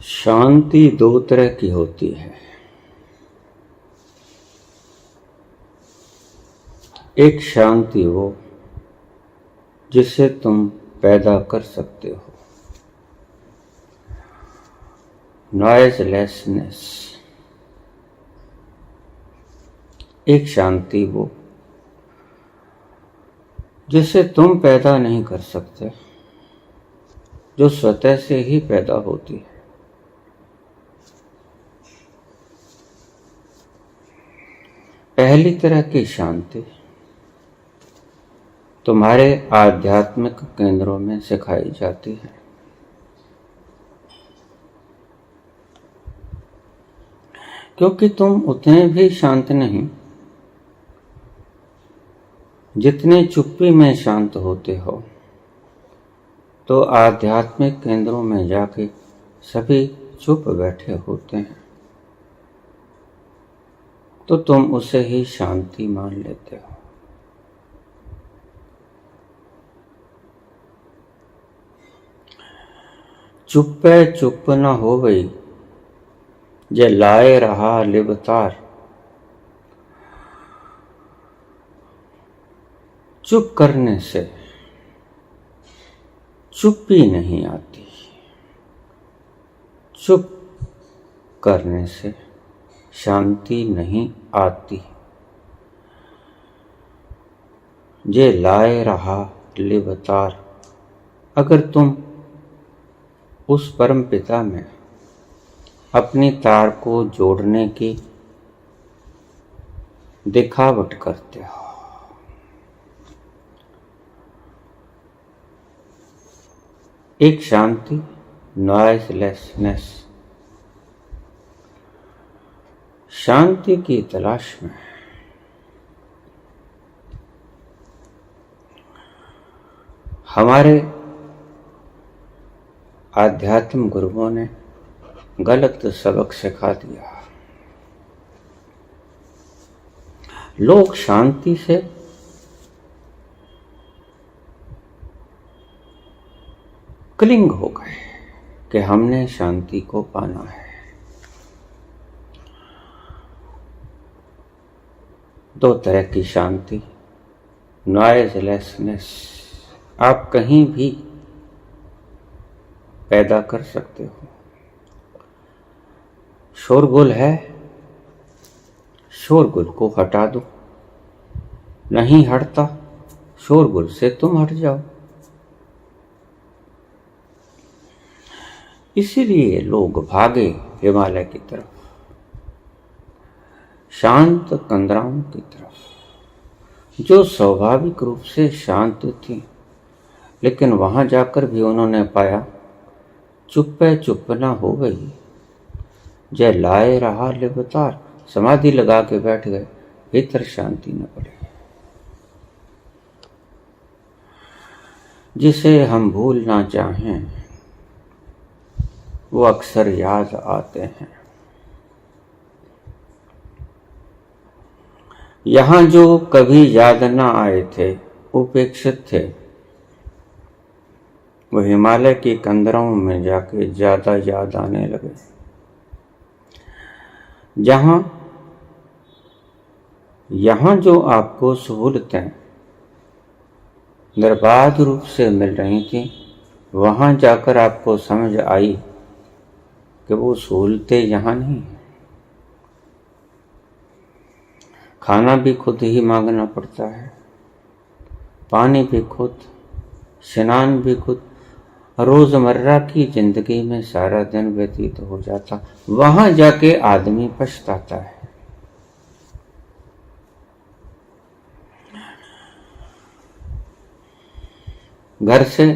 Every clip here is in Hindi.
शांति दो तरह की होती है। एक शांति वो जिसे तुम पैदा कर सकते हो, नॉइजलेसनेस। एक शांति वो जिसे तुम पैदा नहीं कर सकते, जो स्वतः से ही पैदा होती है। पहली तरह की शांति तुम्हारे आध्यात्मिक केंद्रों में सिखाई जाती है। क्योंकि तुम उतने भी शांत नहीं जितने चुप्पी में शांत होते हो, तो आध्यात्मिक केंद्रों में जाके सभी चुप बैठे होते हैं, तो तुम उसे ही शांति मान लेते हो। चुप्पे चुप न होवई जे लाए रहा लिबतार। चुप करने से चुप्पी नहीं आती, चुप करने से शांति नहीं आती। जे लाए रहा लिबतार। अगर तुम उस परम पिता में अपनी तार को जोड़ने की दिखावट करते हो, एक शांति नॉइजलेसनेस, शांति की तलाश में हमारे आध्यात्म गुरुओं ने गलत सबक सिखा दिया। लोग शांति से क्लिंग हो गए कि हमने शांति को पाना है। दो तरह की शांति, नॉइजलेसनेस, आप कहीं भी पैदा कर सकते हो। शोरगुल है, शोरगुल को हटा दो। नहीं हटता, शोरगुल से तुम हट जाओ। इसीलिए लोग भागे हिमालय की तरफ, शांत कंदराओं की तरफ, जो स्वाभाविक रूप से शांत थी। लेकिन वहां जाकर भी उन्होंने पाया चुप्पे चुप ना हो गई जय लाए रहा लिबतार। समाधि लगा के बैठ गए, भीतर शांति न पड़े। जिसे हम भूलना चाहें वो अक्सर याद आते हैं। यहां जो कभी याद ना आए थे, उपेक्षित थे, वो हिमालय की कंदरों में जाके ज्यादा याद आने लगे। यहां जो आपको सहूलतें निर्बाध रूप से मिल रही थी, वहां जाकर आपको समझ आई कि वो सहूलतें यहां नहीं। खाना भी खुद ही मांगना पड़ता है, पानी भी खुद, स्नान भी खुद, रोजमर्रा की जिंदगी में सारा दिन व्यतीत हो जाता। वहां जाके आदमी पछताता है। घर से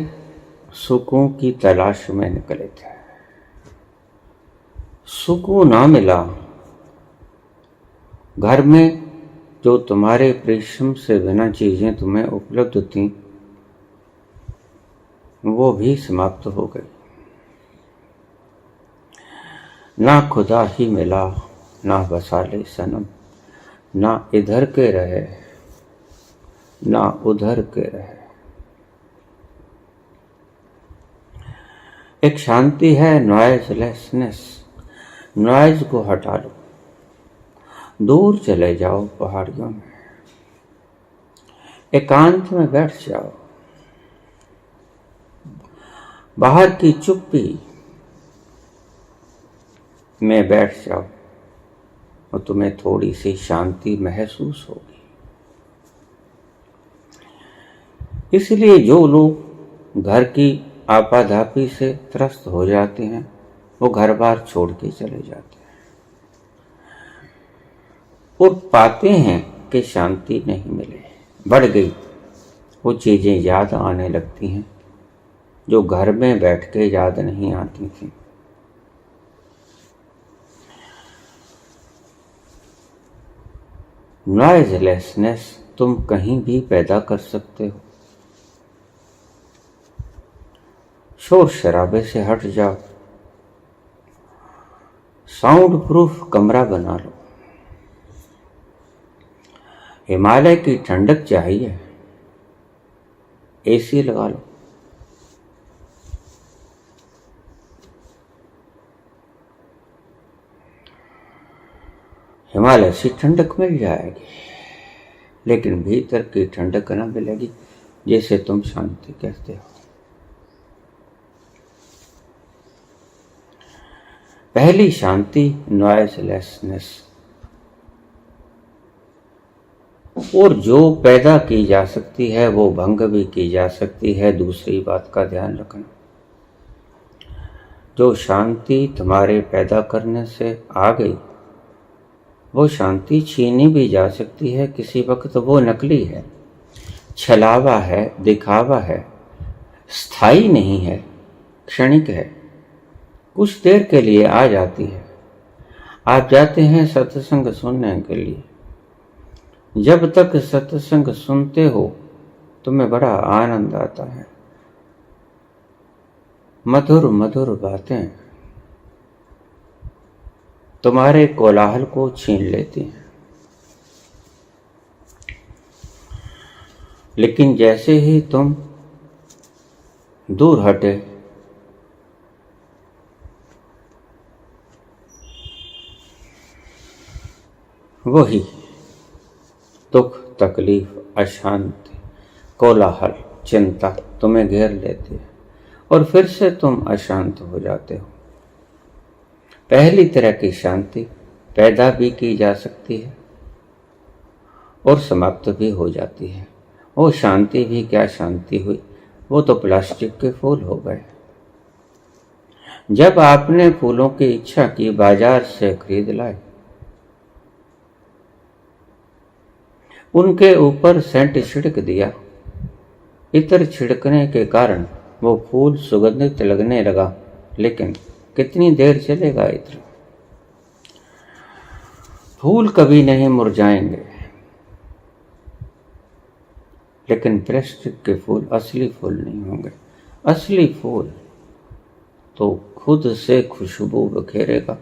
सुकून की तलाश में निकले थे, सुकून ना मिला। घर में जो तुम्हारे परिश्रम से बिना चीजें तुम्हें उपलब्ध थीं, वो भी समाप्त हो गई। ना खुदा ही मिला, ना बसाले सनम, ना इधर के रहे ना उधर के रहे। एक शांति है नॉइजलेसनेस। नॉइज को हटा लो, दूर चले जाओ पहाड़ियों में, एकांत में बैठ जाओ, बाहर की चुप्पी में बैठ जाओ और तुम्हें थोड़ी सी शांति महसूस होगी। इसलिए जो लोग घर की आपाधापी से त्रस्त हो जाते हैं वो घर बार छोड़ के चले जाते हैं और पाते हैं कि शांति नहीं मिले, बढ़ गई। वो चीजें याद आने लगती हैं जो घर में बैठ के याद नहीं आती थी। नॉइजलेसनेस तुम कहीं भी पैदा कर सकते हो। शोर शराबे से हट जाओ, साउंड प्रूफ कमरा बना लो। हिमालय की ठंडक चाहिए, एसी लगा लो। हिमालय से ठंडक मिल जाएगी, लेकिन भीतर की ठंडक न मिलेगी जिसे तुम शांति कहते हो। पहली शांति नॉइजलेसनेस, और जो पैदा की जा सकती है वो भंग भी की जा सकती है। दूसरी बात का ध्यान रखना, जो शांति तुम्हारे पैदा करने से आ गई वो शांति छीनी भी जा सकती है। किसी वक्त वो नकली है, छलावा है, दिखावा है, स्थायी नहीं है, क्षणिक है, कुछ देर के लिए आ जाती है। आप जाते हैं सत्संग सुनने के लिए, जब तक सत्संग सुनते हो तुम्हें बड़ा आनंद आता है, मधुर मधुर बातें तुम्हारे कोलाहल को छीन लेती हैं। लेकिन जैसे ही तुम दूर हटे, वही दुख, तकलीफ, अशांति, कोलाहल, चिंता तुम्हें घेर लेती है और फिर से तुम अशांत हो जाते हो। पहली तरह की शांति पैदा भी की जा सकती है और समाप्त भी हो जाती है। वो शांति भी क्या शांति हुई, वो तो प्लास्टिक के फूल हो गए। जब आपने फूलों की इच्छा की, बाजार से खरीद लाए, उनके ऊपर सेंट छिड़क दिया, इत्र छिड़कने के कारण वो फूल सुगंधित लगने लगा, लेकिन कितनी देर चलेगा इत्र? फूल कभी नहीं मुरझाएंगे, लेकिन प्लास्टिक के फूल असली फूल नहीं होंगे। असली फूल तो खुद से खुशबू बखेरेगा,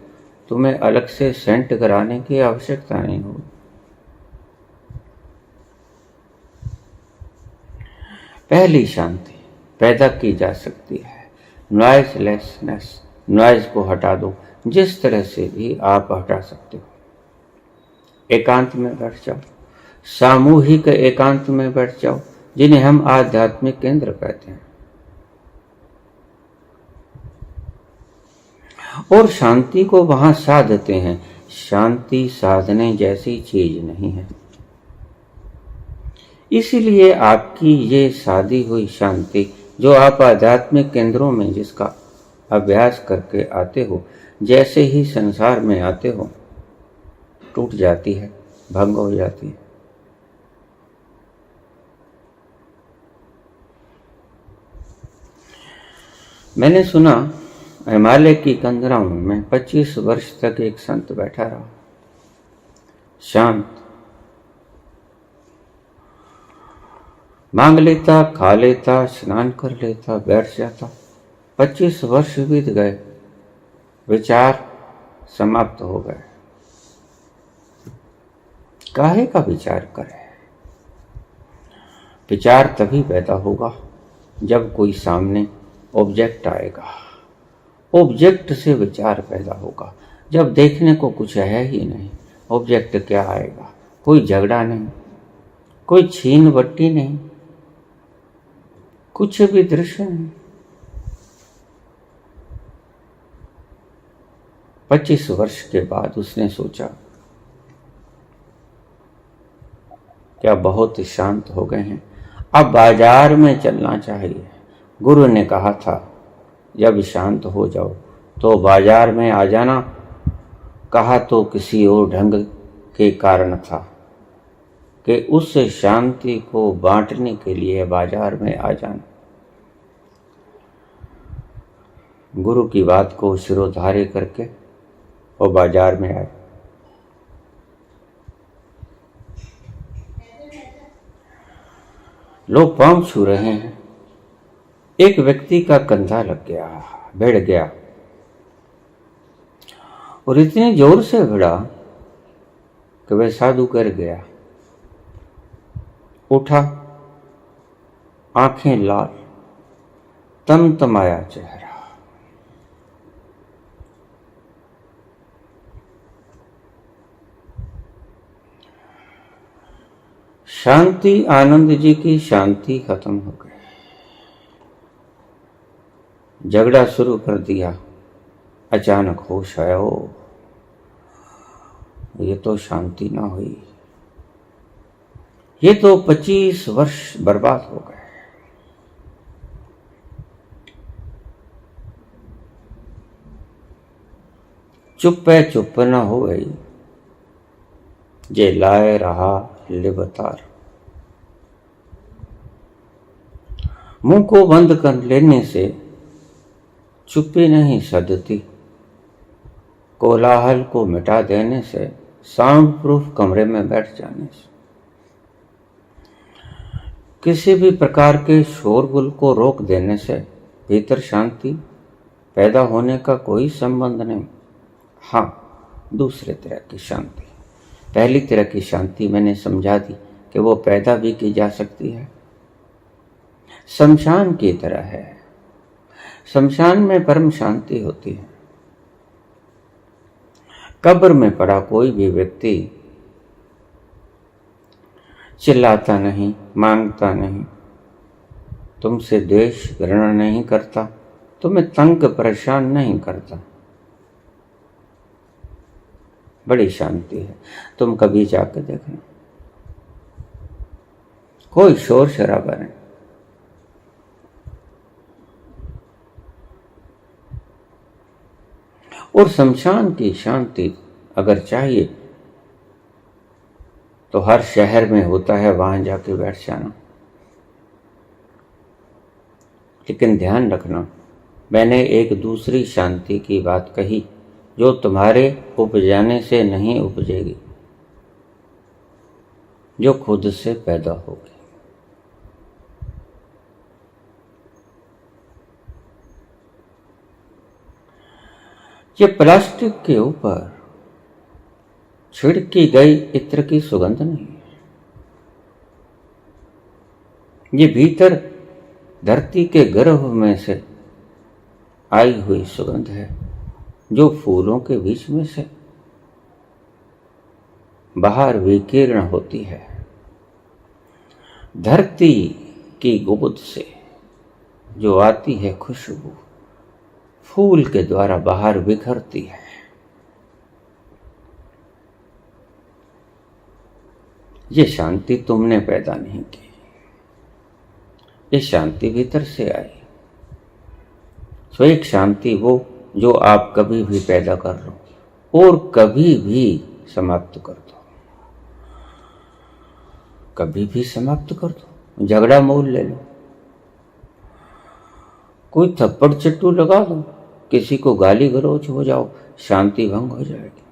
तुम्हें अलग से सेंट कराने की आवश्यकता नहीं होगी। पहली शांति पैदा की जा सकती है नॉइजलेसनेस। नॉइज को हटा दो, जिस तरह से भी आप हटा सकते हो। एकांत में बैठ जाओ, सामूहिक एकांत में बैठ जाओ, जिन्हें हम आध्यात्मिक केंद्र कहते हैं, और शांति को वहां साधते हैं। शांति साधने जैसी चीज नहीं है। इसीलिए आपकी ये साधी हुई शांति, जो आप आध्यात्मिक केंद्रों में जिसका अभ्यास करके आते हो, जैसे ही संसार में आते हो टूट जाती है, भंग हो जाती है। मैंने सुना हिमालय की कंदराओं में 25 वर्ष तक एक संत बैठा रहा, शांत, मांग लेता, खा लेता, स्नान कर लेता, बैठ जाता। 25 वर्ष बीत गए, विचार समाप्त हो गए। काहे का विचार करे? विचार तभी पैदा होगा जब कोई सामने ऑब्जेक्ट आएगा, ऑब्जेक्ट से विचार पैदा होगा। जब देखने को कुछ है ही नहीं, ऑब्जेक्ट क्या आएगा? कोई झगड़ा नहीं, कोई छीन बट्टी नहीं, कुछ भी दृश्य नहीं। 25 वर्ष के बाद उसने सोचा, क्या बहुत शांत हो गए हैं, अब बाजार में चलना चाहिए। गुरु ने कहा था, जब शांत हो जाओ तो बाजार में आ जाना। कहा तो किसी और ढंग के कारण था कि उस शांति को बांटने के लिए बाजार में आ जाना। गुरु की बात को शिरोधार्य करके वो बाजार में आए। लोग पांव छू रहे हैं। एक व्यक्ति का कंधा लग गया, भिड़ गया और इतनी जोर से भिड़ा कि वह साधु गिर गया। उठा, आंखें लाल, तमतमाया चेहरा। शांति, आनंद जी की शांति खत्म हो गई। झगड़ा शुरू कर दिया। अचानक होश आया, ओ ये तो शांति ना हुई, ये तो 25 वर्ष बर्बाद हो गए। चुप न हो गई, जे लाए रहा लिबतार। मुंह को बंद कर लेने से चुप्पी नहीं सदती, कोलाहल को मिटा देने से, साउंड प्रूफ कमरे में बैठ जाने से, किसी भी प्रकार के शोरगुल को रोक देने से भीतर शांति पैदा होने का कोई संबंध नहीं। हाँ, दूसरे तरह की शांति, पहली तरह की शांति मैंने समझा दी कि वो पैदा भी की जा सकती है। शमशान की तरह है। शमशान में परम शांति होती है। कब्र में पड़ा कोई भी व्यक्ति चिल्लाता नहीं, मांगता नहीं, तुमसे द्वेष घृणा नहीं करता, तुम्हें तंग परेशान नहीं करता। बड़ी शांति है। तुम कभी जाकर देखना, कोई शोर शराबा नहीं। और शमशान की शांति अगर चाहिए तो हर शहर में होता है, वहां जाके बैठ जाना। लेकिन ध्यान रखना, मैंने एक दूसरी शांति की बात कही जो तुम्हारे उपजाने से नहीं उपजेगी, जो खुद से पैदा होगी। ये प्लास्टिक के ऊपर छिड़की गई इत्र की सुगंध नहीं है। ये भीतर धरती के गर्भ में से आई हुई सुगंध है, जो फूलों के बीच में से बाहर विकीर्ण होती है। धरती की गोद से जो आती है खुशबू, फूल के द्वारा बाहर बिखरती है। ये शांति तुमने पैदा नहीं की, ये शांति भीतर से आई। सो एक शांति वो जो आप कभी भी पैदा कर लो और कभी भी समाप्त कर दो, कभी भी समाप्त कर दो। झगड़ा मोल ले लो, कोई थप्पड़ चट्टू लगा दो, किसी को गाली गलौज हो जाओ, शांति भंग हो जाएगी।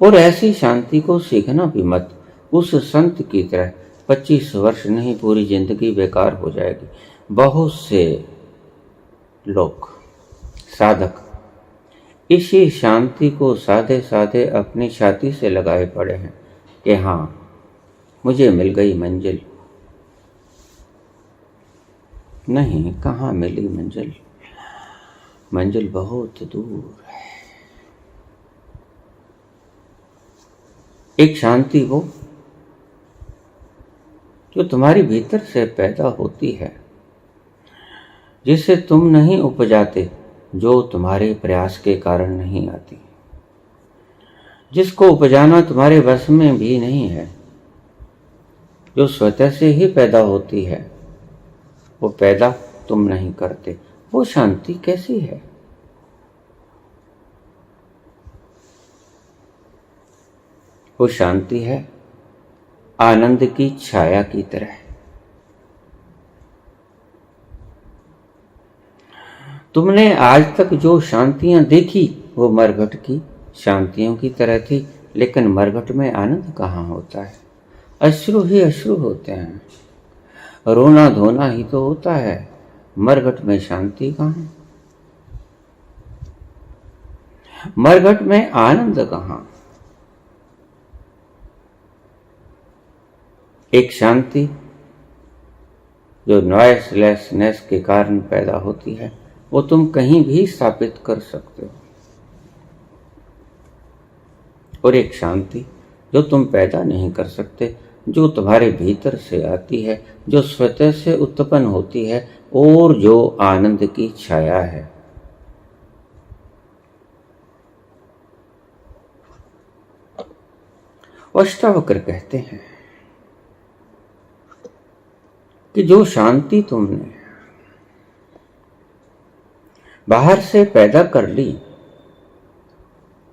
और ऐसी शांति को सीखना भी मत। उस संत की तरह 25 वर्ष नहीं, पूरी जिंदगी बेकार हो जाएगी। बहुत से लोग, साधक, इसी शांति को साधे साधे अपनी छाती से लगाए पड़े हैं कि हाँ, मुझे मिल गई मंजिल। नहीं, कहाँ मिली मंजिल? मंजिल बहुत दूर है। एक शांति वो जो तुम्हारी भीतर से पैदा होती है, जिसे तुम नहीं उपजाते, जो तुम्हारे प्रयास के कारण नहीं आती, जिसको उपजाना तुम्हारे बस में भी नहीं है, जो स्वतः से ही पैदा होती है, वो पैदा तुम नहीं करते। वो शांति कैसी है? वो शांति है आनंद की छाया की तरह। तुमने आज तक जो शांतियां देखी वो मरघट की शांतियों की तरह थी, लेकिन मरघट में आनंद कहाँ होता है? अश्रु ही अश्रु होते हैं, रोना धोना ही तो होता है। मरघट में शांति कहाँ है? मरघट में आनंद कहाँ? एक शांति जो नॉइसलेसनेस के कारण पैदा होती है, वो तुम कहीं भी स्थापित कर सकते हो। और एक शांति जो तुम पैदा नहीं कर सकते, जो तुम्हारे भीतर से आती है, जो स्वतः से उत्पन्न होती है और जो आनंद की छाया है। अष्टावक्र कहते हैं कि जो शांति तुमने बाहर से पैदा कर ली,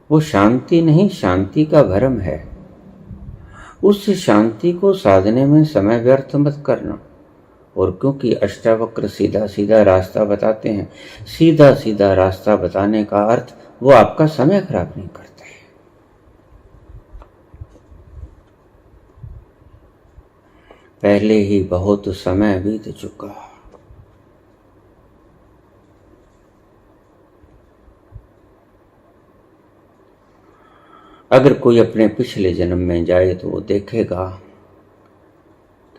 वो शांति नहीं, शांति का भ्रम है। उस शांति को साधने में समय व्यर्थ मत करना। और क्योंकि अष्टावक्र सीधा सीधा रास्ता बताते हैं, सीधा सीधा रास्ता बताने का अर्थ वो आपका समय खराब नहीं करते। पहले ही बहुत समय बीत चुका। अगर कोई अपने पिछले जन्म में जाए तो वो देखेगा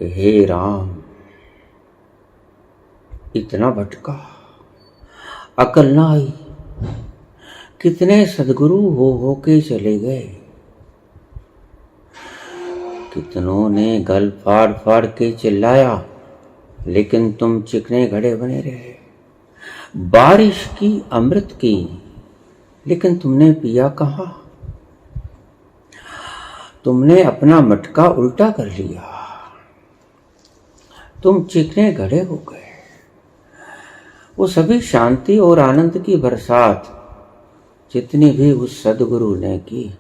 कि हे राम, इतना भटका, अकल ना आई, कितने सदगुरु हो के चले गए, कितनों ने गल फाड़ फाड़ के चिल्लाया, लेकिन तुम चिकने घड़े बने रहे। बारिश की, अमृत की, लेकिन तुमने पिया कहाँ? तुमने अपना मटका उल्टा कर लिया, तुम चिकने घड़े हो गए। वो सभी शांति और आनंद की बरसात जितनी भी उस सदगुरु ने की,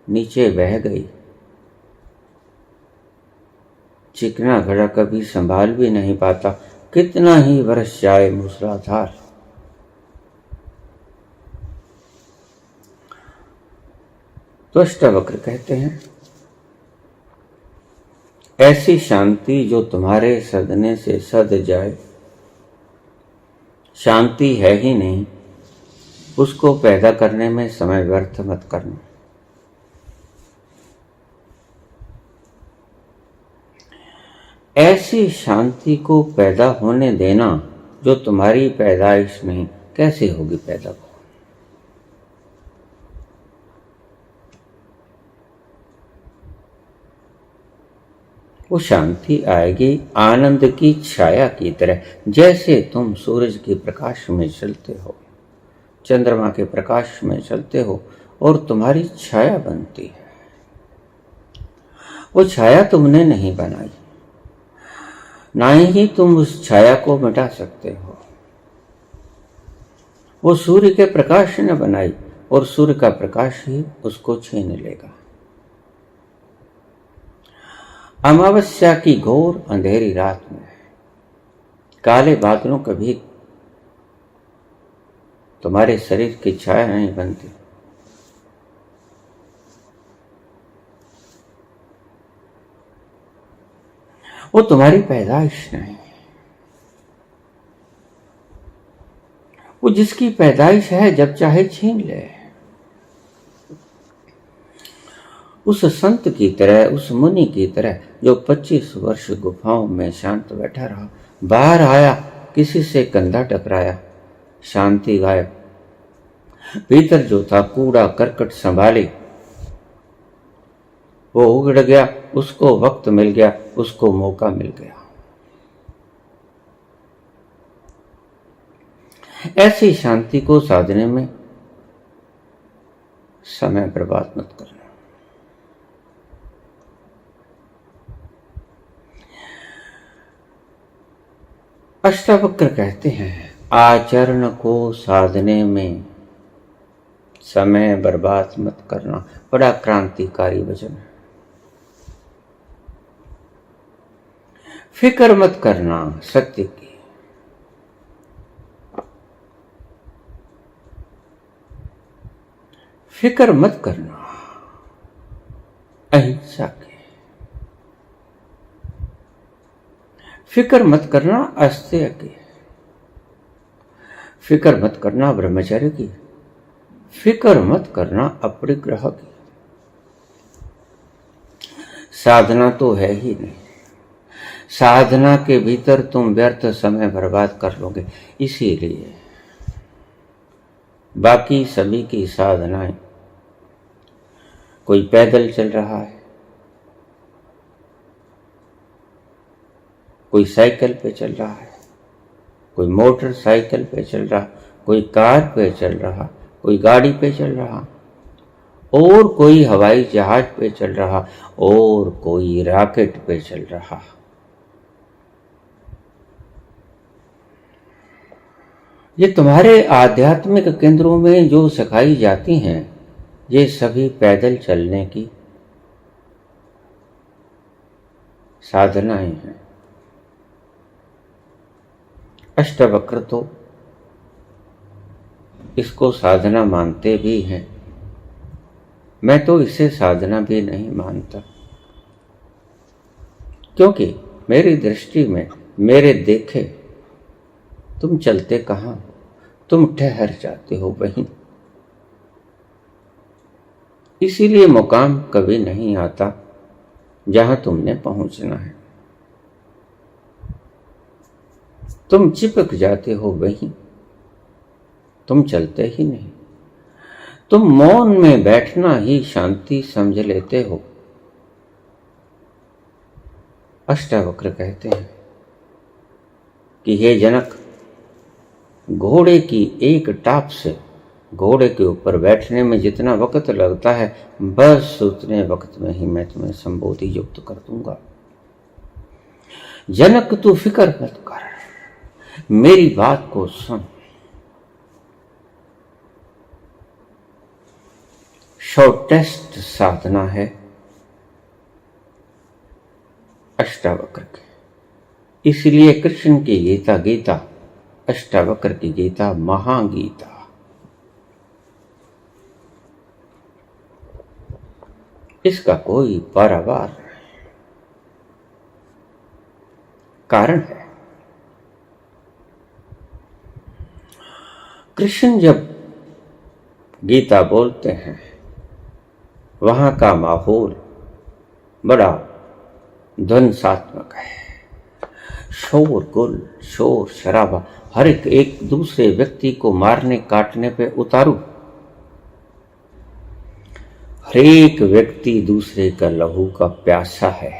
नीचे बह गई। चिकना घड़ा कभी संभाल भी नहीं पाता, कितना ही बरस जाए मूसलाधार। तो अष्टावक्र कहते हैं, ऐसी शांति जो तुम्हारे सदने से सद जाए, शांति है ही नहीं, उसको पैदा करने में समय व्यर्थ मत करना। ऐसी शांति को पैदा होने देना जो तुम्हारी पैदाइश नहीं। कैसे होगी पैदा? वो शांति आएगी आनंद की छाया की तरह। जैसे तुम सूरज के प्रकाश में चलते हो, चंद्रमा के प्रकाश में चलते हो और तुम्हारी छाया बनती है। वो छाया तुमने नहीं बनाई, ना ही तुम उस छाया को मिटा सकते हो। वो सूर्य के प्रकाश ने बनाई और सूर्य का प्रकाश ही उसको छीन लेगा। अमावस्या की घोर अंधेरी रात में काले बादलों कभी तुम्हारे शरीर की छाया नहीं बनती। वो तुम्हारी पैदाइश नहीं। वो जिसकी पैदाइश है, जब चाहे छीन ले। उस संत की तरह, उस मुनि की तरह जो 25 वर्ष गुफाओं में शांत बैठा रहा, बाहर आया, किसी से कंधा टकराया, शांति गायब, भीतर जो था कूड़ा करकट संभाले, वो उगड़ गया, उसको वक्त मिल गया, उसको मौका मिल गया। ऐसी शांति को साधने में समय बर्बाद मत करना। अष्टावक्र कहते हैं आचरण को साधने में समय बर्बाद मत करना। बड़ा क्रांतिकारी वचन है। फिक्र मत करना सत्य की, फिक्र मत करना अहिंसा की, फिक्र मत करना अस्तेय की, फिक्र मत करना ब्रह्मचर्य की, फिक्र मत करना अपरिग्रह की। साधना तो है ही नहीं। साधना के भीतर तुम व्यर्थ समय बर्बाद कर लोगे। इसीलिए बाकी सभी की साधनाएं, कोई पैदल चल रहा है, कोई साइकिल पे चल रहा है, कोई मोटरसाइकिल पे चल रहा, कोई कार पे चल रहा, कोई गाड़ी पे चल रहा, और कोई हवाई जहाज पे चल रहा, और कोई रॉकेट पे चल रहा। ये तुम्हारे आध्यात्मिक केंद्रों में जो सिखाई जाती हैं, ये सभी पैदल चलने की साधनाएं हैं। अष्टावक्र तो इसको साधना मानते भी हैं। मैं तो इसे साधना भी नहीं मानता, क्योंकि मेरी दृष्टि में, मेरे देखे, तुम चलते कहाँ हो? तुम ठहर जाते हो वहीं। इसीलिए मुकाम कभी नहीं आता जहां तुमने पहुंचना है। तुम चिपक जाते हो वहीं, तुम चलते ही नहीं। तुम मौन में बैठना ही शांति समझ लेते हो। अष्टावक्र कहते हैं कि हे जनक, घोड़े की एक टाप से घोड़े के ऊपर बैठने में जितना वक्त लगता है, बस उतने वक्त में ही मैं तुम्हें संबोधि युक्त कर दूंगा। जनक तू फिक्र मत कर, मेरी बात को सुन। शॉर्टेस्ट साधना है अष्टावक्र की। इसलिए कृष्ण की गीता गीता, अष्टावक्र की गीता महागीता। इसका कोई पारावार कारण है। कृष्ण जब गीता बोलते हैं, वहां का माहौल बड़ा ध्वंसात्मक है। शोरगुल, शोर शराबा, हर एक दूसरे व्यक्ति को मारने काटने पे उतारू। हर एक व्यक्ति दूसरे का लहू का प्यासा है।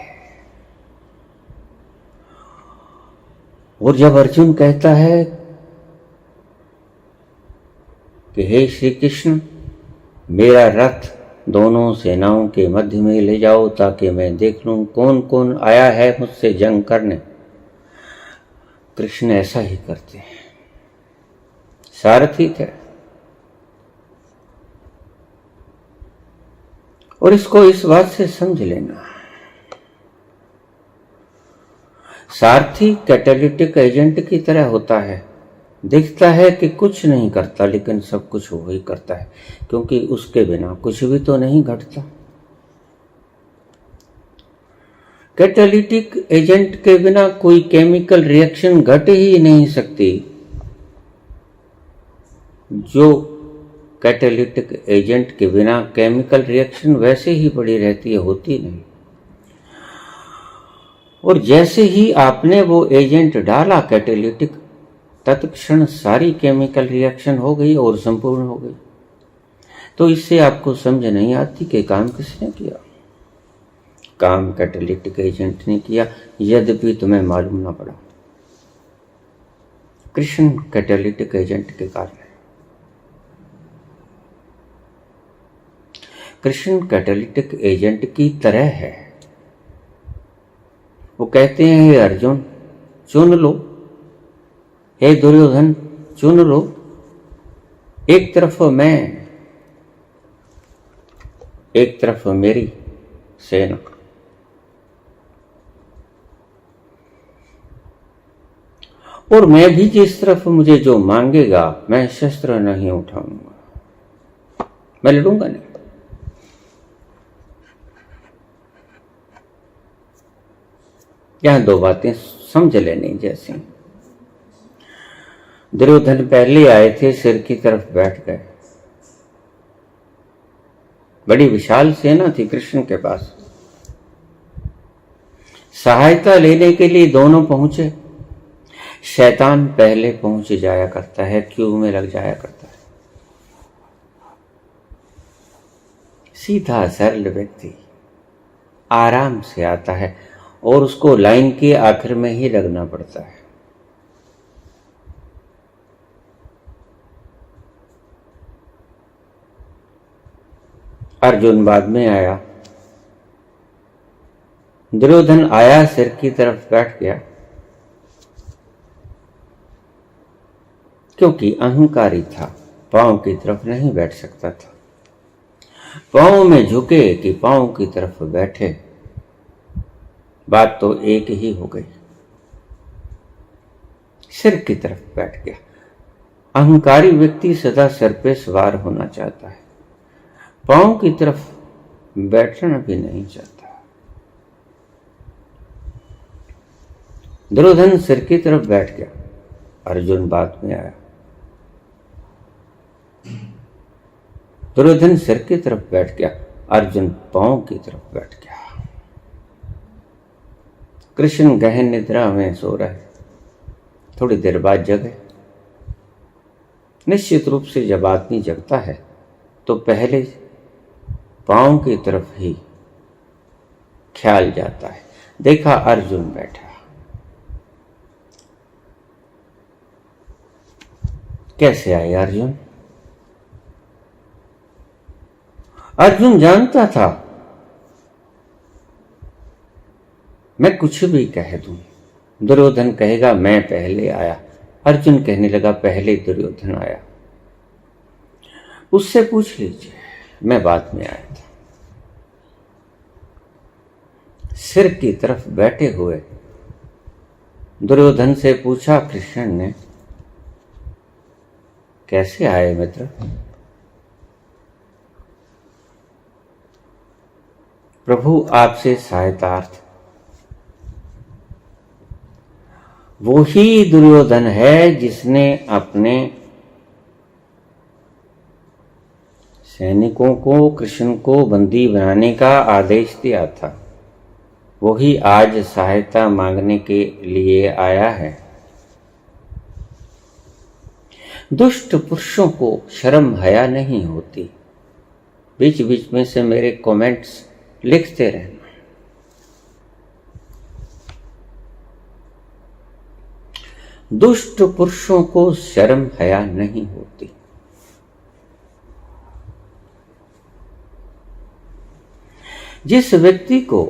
और जब अर्जुन कहता है कि हे श्री कृष्ण, मेरा रथ दोनों सेनाओं के मध्य में ले जाओ ताकि मैं देख लूं कौन कौन आया है मुझसे जंग करने, कृष्ण ऐसा ही करते हैं। सारथी थे। और इसको इस बात से समझ लेना, सारथी कैटालिटिक एजेंट की तरह होता है। दिखता है कि कुछ नहीं करता, लेकिन सब कुछ वो ही करता है, क्योंकि उसके बिना कुछ भी तो नहीं घटता। कैटालिटिक एजेंट के बिना कोई केमिकल रिएक्शन घट ही नहीं सकती। जो कैटालिटिक एजेंट के बिना केमिकल रिएक्शन वैसे ही पड़ी रहती है, होती नहीं। और जैसे ही आपने वो एजेंट डाला कैटालिटिक, तत्क्षण सारी केमिकल रिएक्शन हो गई और संपूर्ण हो गई। तो इससे आपको समझ नहीं आती कि काम किसने किया। काम कैटालिटिक एजेंट ने किया, यद्यपि तुम्हें मालूम ना पड़ा। कृष्ण कैटालिटिक एजेंट के कारण है। कृष्ण कैटालिटिक एजेंट की तरह है। वो कहते हैं, हे अर्जुन चुन लो, हे दुर्योधन चुन लो, एक तरफ मैं, एक तरफ मेरी सेना। और मैं भी जिस तरफ मुझे जो मांगेगा मैं शस्त्र नहीं उठाऊंगा, मैं लड़ूंगा नहीं। यहां दो बातें समझ लेनी जैसी। दुर्योधन पहले आए थे, सिर की तरफ बैठ गए। बड़ी विशाल सेना थी कृष्ण के पास। सहायता लेने के लिए दोनों पहुंचे। शैतान पहले पहुंच जाया करता है, क्यू में लग जाया करता है। सीधा सरल व्यक्ति आराम से आता है और उसको लाइन के आखिर में ही लगना पड़ता है। अर्जुन बाद में आया, दुर्योधन आया, सिर की तरफ बैठ गया, क्योंकि अहंकारी था, पांव की तरफ नहीं बैठ सकता था। पांव में झुके कि पांव की तरफ बैठे, बात तो एक ही हो गई। सिर की तरफ बैठ गया। अहंकारी व्यक्ति सदा सिर पे सवार होना चाहता है, पांव की तरफ बैठना भी नहीं चाहता। दुर्योधन सिर की तरफ बैठ गया, अर्जुन बाद में आया। दुर्योधन सिर की तरफ बैठ गया, अर्जुन पांव की तरफ बैठ गया। कृष्ण गहन निद्रा में सो रहे, थोड़ी देर बाद जगे। निश्चित रूप से जब आदमी जगता है तो पहले पांव की तरफ ही ख्याल जाता है। देखा अर्जुन बैठा। कैसे आए अर्जुन? अर्जुन जानता था मैं कुछ भी कह दूं, दुर्योधन कहेगा मैं पहले आया। अर्जुन कहने लगा पहले दुर्योधन आया, उससे पूछ लीजिए, मैं बाद में आया था। सिर की तरफ बैठे हुए दुर्योधन से पूछा कृष्ण ने, कैसे आए मित्र? प्रभु आपसे सहायतार्थ। वो ही दुर्योधन है जिसने अपने सैनिकों को कृष्ण को बंदी बनाने का आदेश दिया था। वही आज सहायता मांगने के लिए आया है। दुष्ट पुरुषों को शर्म हया नहीं होती। बीच बीच में से मेरे कमेंट्स लिखते रहना। दुष्ट पुरुषों को शर्म हया नहीं होती। जिस व्यक्ति को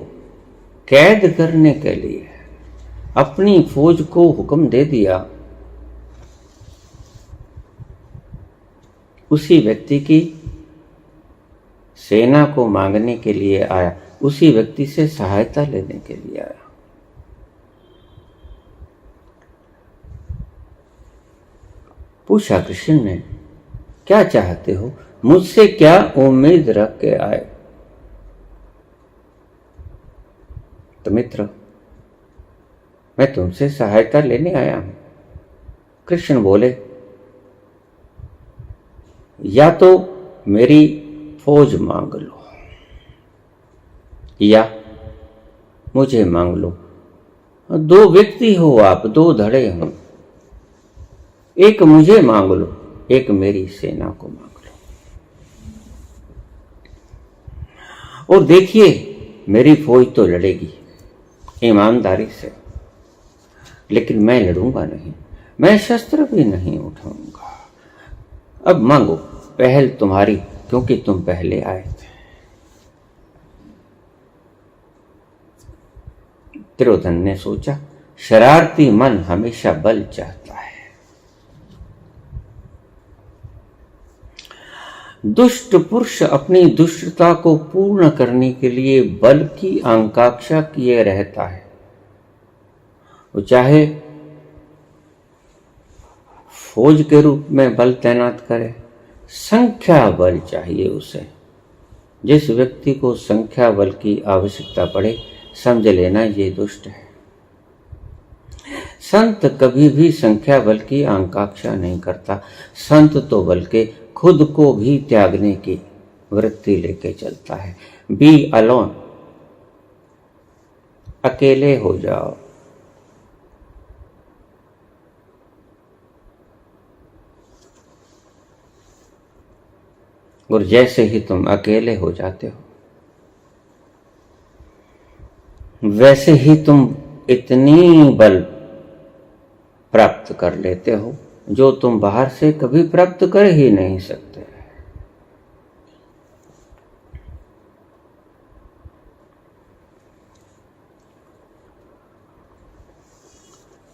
कैद करने के लिए अपनी फौज को हुक्म दे दिया, उसी व्यक्ति की सेना को मांगने के लिए आया, उसी व्यक्ति से सहायता लेने के लिए आया। पूछा कृष्ण ने, क्या चाहते हो? मुझसे क्या उम्मीद रख के आए? तो मित्र, मैं तुमसे सहायता लेने आया हूं। कृष्ण बोले, या तो मेरी फौज मांग लो या मुझे मांग लो। दो व्यक्ति हो आप, दो धड़े हो, एक मुझे मांग लो, एक मेरी सेना को मांग लो। और देखिए मेरी फौज तो लड़ेगी ईमानदारी से, लेकिन मैं लड़ूंगा नहीं, मैं शस्त्र भी नहीं उठाऊंगा। अब मांगो पहल तुम्हारी, क्योंकि तुम पहले आए थे। दुर्योधन ने सोचा, शरारती मन हमेशा बल चाहता है। दुष्ट पुरुष अपनी दुष्टता को पूर्ण करने के लिए बल की आकांक्षा किए रहता है। वो चाहे फौज के रूप में बल तैनात करे, संख्या बल चाहिए उसे। जिस व्यक्ति को संख्या बल की आवश्यकता पड़े, समझ लेना ये दुष्ट है। संत कभी भी संख्या बल की आकांक्षा नहीं करता। संत तो बल्कि खुद को भी त्यागने की वृत्ति लेके चलता है। बी अलोन, अकेले हो जाओ। और जैसे ही तुम अकेले हो जाते हो, वैसे ही तुम इतनी बल प्राप्त कर लेते हो जो तुम बाहर से कभी प्राप्त कर ही नहीं सकते।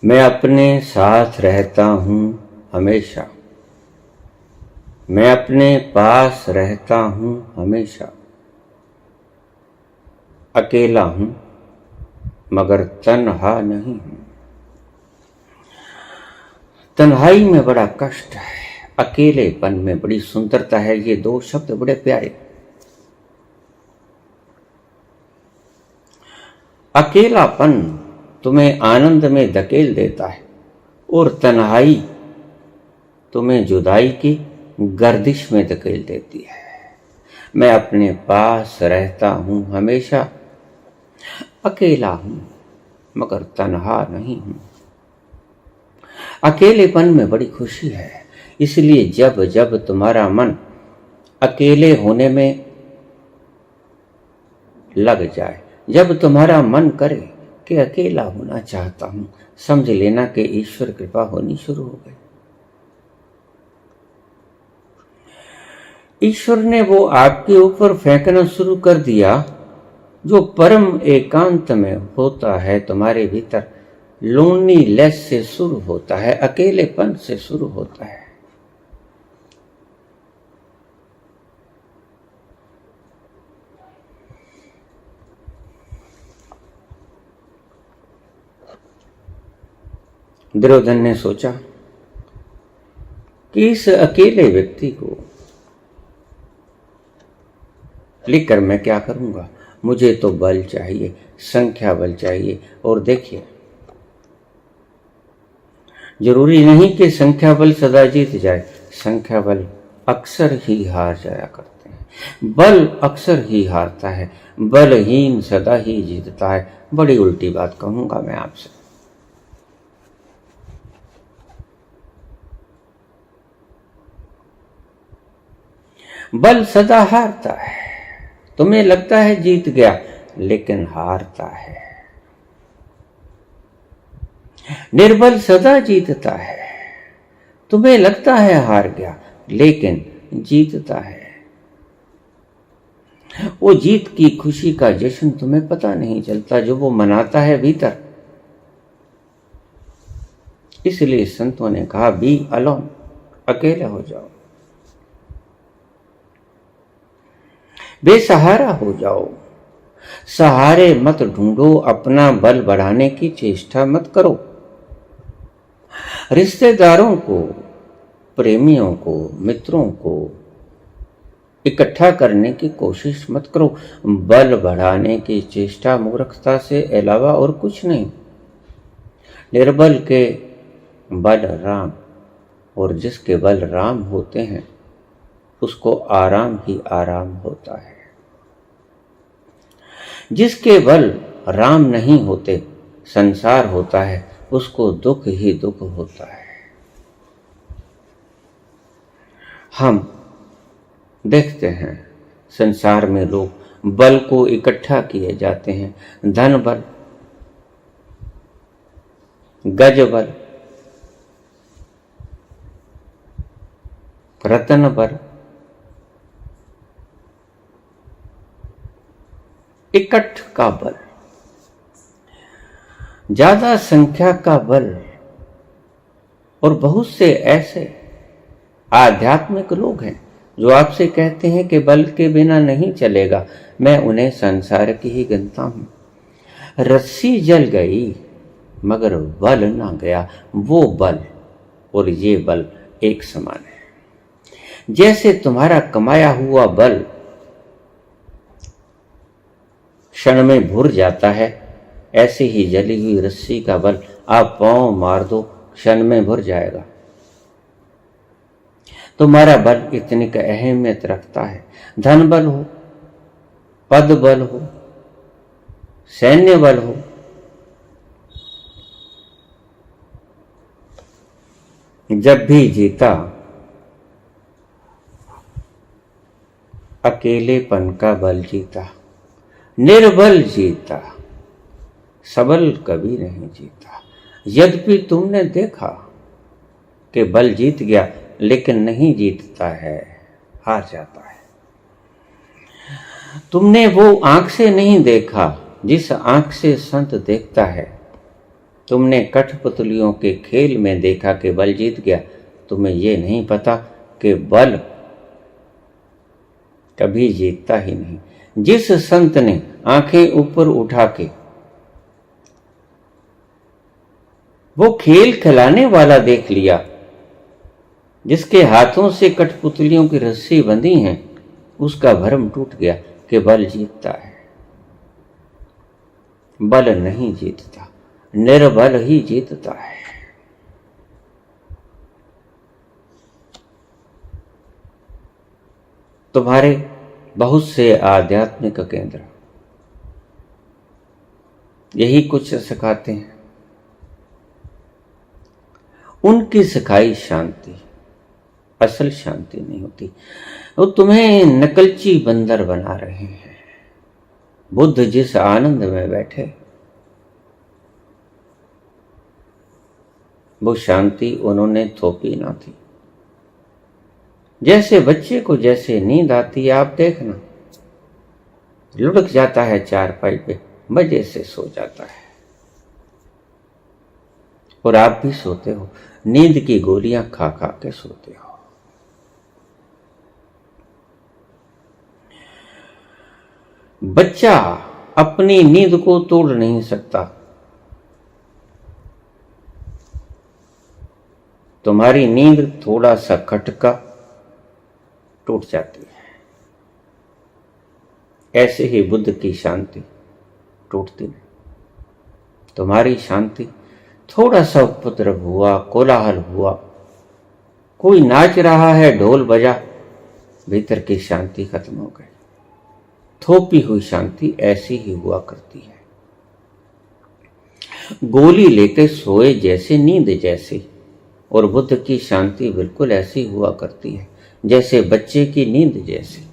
मैं अपने साथ रहता हूं हमेशा, मैं अपने पास रहता हूं हमेशा। अकेला हूं मगर तन्हा नहीं हूं। तन्हाई में बड़ा कष्ट है, अकेलेपन में बड़ी सुंदरता है। ये दो शब्द बड़े प्यारे। अकेलापन तुम्हें आनंद में धकेल देता है और तन्हाई तुम्हें जुदाई की गर्दिश में धकेल देती है। मैं अपने पास रहता हूं हमेशा, अकेला हूं मगर तन्हा नहीं हूं। अकेलेपन में बड़ी खुशी है। इसलिए जब जब तुम्हारा मन अकेले होने में लग जाए, जब तुम्हारा मन करे कि अकेला होना चाहता हूं, समझ लेना कि ईश्वर कृपा होनी शुरू हो गई। ईश्वर ने वो आपके ऊपर फेंकना शुरू कर दिया जो परम एकांत में होता है। तुम्हारे भीतर लोनलीनेस से शुरू होता है, अकेलेपन से शुरू होता है। दुर्योधन ने सोचा कि इस अकेले व्यक्ति को लेकर मैं क्या करूंगा। मुझे तो बल चाहिए, संख्या बल चाहिए। और देखिए, जरूरी नहीं कि संख्या बल सदा जीत जाए, संख्या बल अक्सर ही हार जाया करते हैं। बल अक्सर ही हारता है, बलहीन सदा ही जीतता है। बड़ी उल्टी बात कहूंगा मैं आपसे। बल सदा हारता है। तुम्हें लगता है जीत गया, लेकिन हारता है। निर्बल सदा जीतता है। तुम्हें लगता है हार गया, लेकिन जीतता है। वो जीत की खुशी का जश्न तुम्हें पता नहीं चलता, जो वो मनाता है भीतर। इसलिए संतों ने कहा, बी अलोन, अकेले हो जाओ, बेसहारा हो जाओ। सहारे मत ढूंढो, अपना बल बढ़ाने की चेष्टा मत करो। रिश्तेदारों को, प्रेमियों को, मित्रों को इकट्ठा करने की कोशिश मत करो। बल बढ़ाने की चेष्टा मूर्खता से अलावा और कुछ नहीं। निर्बल के बल राम, और जिसके बल राम होते हैं उसको आराम ही आराम होता है। जिसके बल राम नहीं होते, संसार होता है, उसको दुख ही दुख होता है। हम देखते हैं संसार में लोग बल को इकट्ठा किए जाते हैं। धन बल, गज बल, रतन बल, इकट्ठ का बल, ज्यादा संख्या का बल। और बहुत से ऐसे आध्यात्मिक लोग हैं जो आपसे कहते हैं कि बल के बिना नहीं चलेगा। मैं उन्हें संसार की ही गिनता हूं। रस्सी जल गई मगर बल ना गया। वो बल और ये बल एक समान है। जैसे तुम्हारा कमाया हुआ बल क्षण में भुर जाता है, ऐसे ही जली हुई रस्सी का बल आप पांव मार दो, क्षण में भुर जाएगा। तुम्हारा बल इतनी का अहमियत रखता है। धन बल हो, पद बल हो, सैन्य बल हो, जब भी जीता अकेलेपन का बल जीता, निर्बल जीता, सबल कभी नहीं जीता। यद्यपि तुमने देखा कि बल जीत गया, लेकिन नहीं जीतता है, हार जाता है। तुमने वो आंख से नहीं देखा जिस आंख से संत देखता है। तुमने कठपुतलियों के खेल में देखा कि बल जीत गया। तुम्हें ये नहीं पता कि बल कभी जीतता ही नहीं। जिस संत ने आंखें ऊपर उठा के वो खेल खिलाने वाला देख लिया, जिसके हाथों से कठपुतलियों की रस्सी बंधी हैं, उसका भ्रम टूट गया कि बल जीतता है। बल नहीं जीतता, निर्बल ही जीतता है। तुम्हारे बहुत से आध्यात्मिक केंद्र यही कुछ सिखाते हैं। उनकी सिखाई शांति असल शांति नहीं होती। वो तुम्हें नकलची बंदर बना रहे हैं। बुद्ध जिस आनंद में बैठे, वो शांति उन्होंने थोपी ना थी। जैसे बच्चे को जैसे नींद आती है, आप देखना, लुढ़क जाता है चारपाई पे, मजे से सो जाता है। और आप भी सोते हो, नींद की गोलियां खा खा के सोते हो। बच्चा अपनी नींद को तोड़ नहीं सकता। तुम्हारी नींद थोड़ा सा खटका टूट जाती है। ऐसे ही बुद्ध की शांति टूटती नहीं। तुम्हारी शांति थोड़ा सा उपद्रव हुआ, कोलाहल हुआ, कोई नाच रहा है, ढोल बजा, भीतर की शांति खत्म हो गई। थोपी हुई शांति ऐसी ही हुआ करती है। गोली लेके सोए जैसे, नींद जैसी। और बुद्ध की शांति बिल्कुल ऐसी हुआ करती है जैसे बच्चे की नींद जैसी।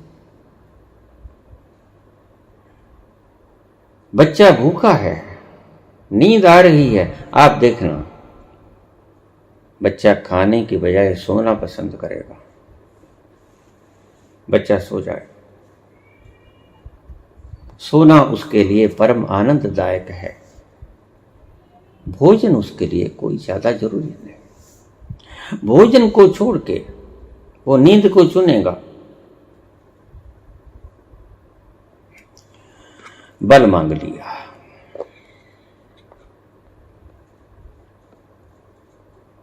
बच्चा भूखा है, नींद आ रही है, आप देखना, बच्चा खाने की बजाय सोना पसंद करेगा। बच्चा सो जाए। सोना उसके लिए परम आनंददायक है। भोजन उसके लिए कोई ज्यादा जरूरी नहीं। भोजन को छोड़ के वो नींद को चुनेगा। बल मांग लिया,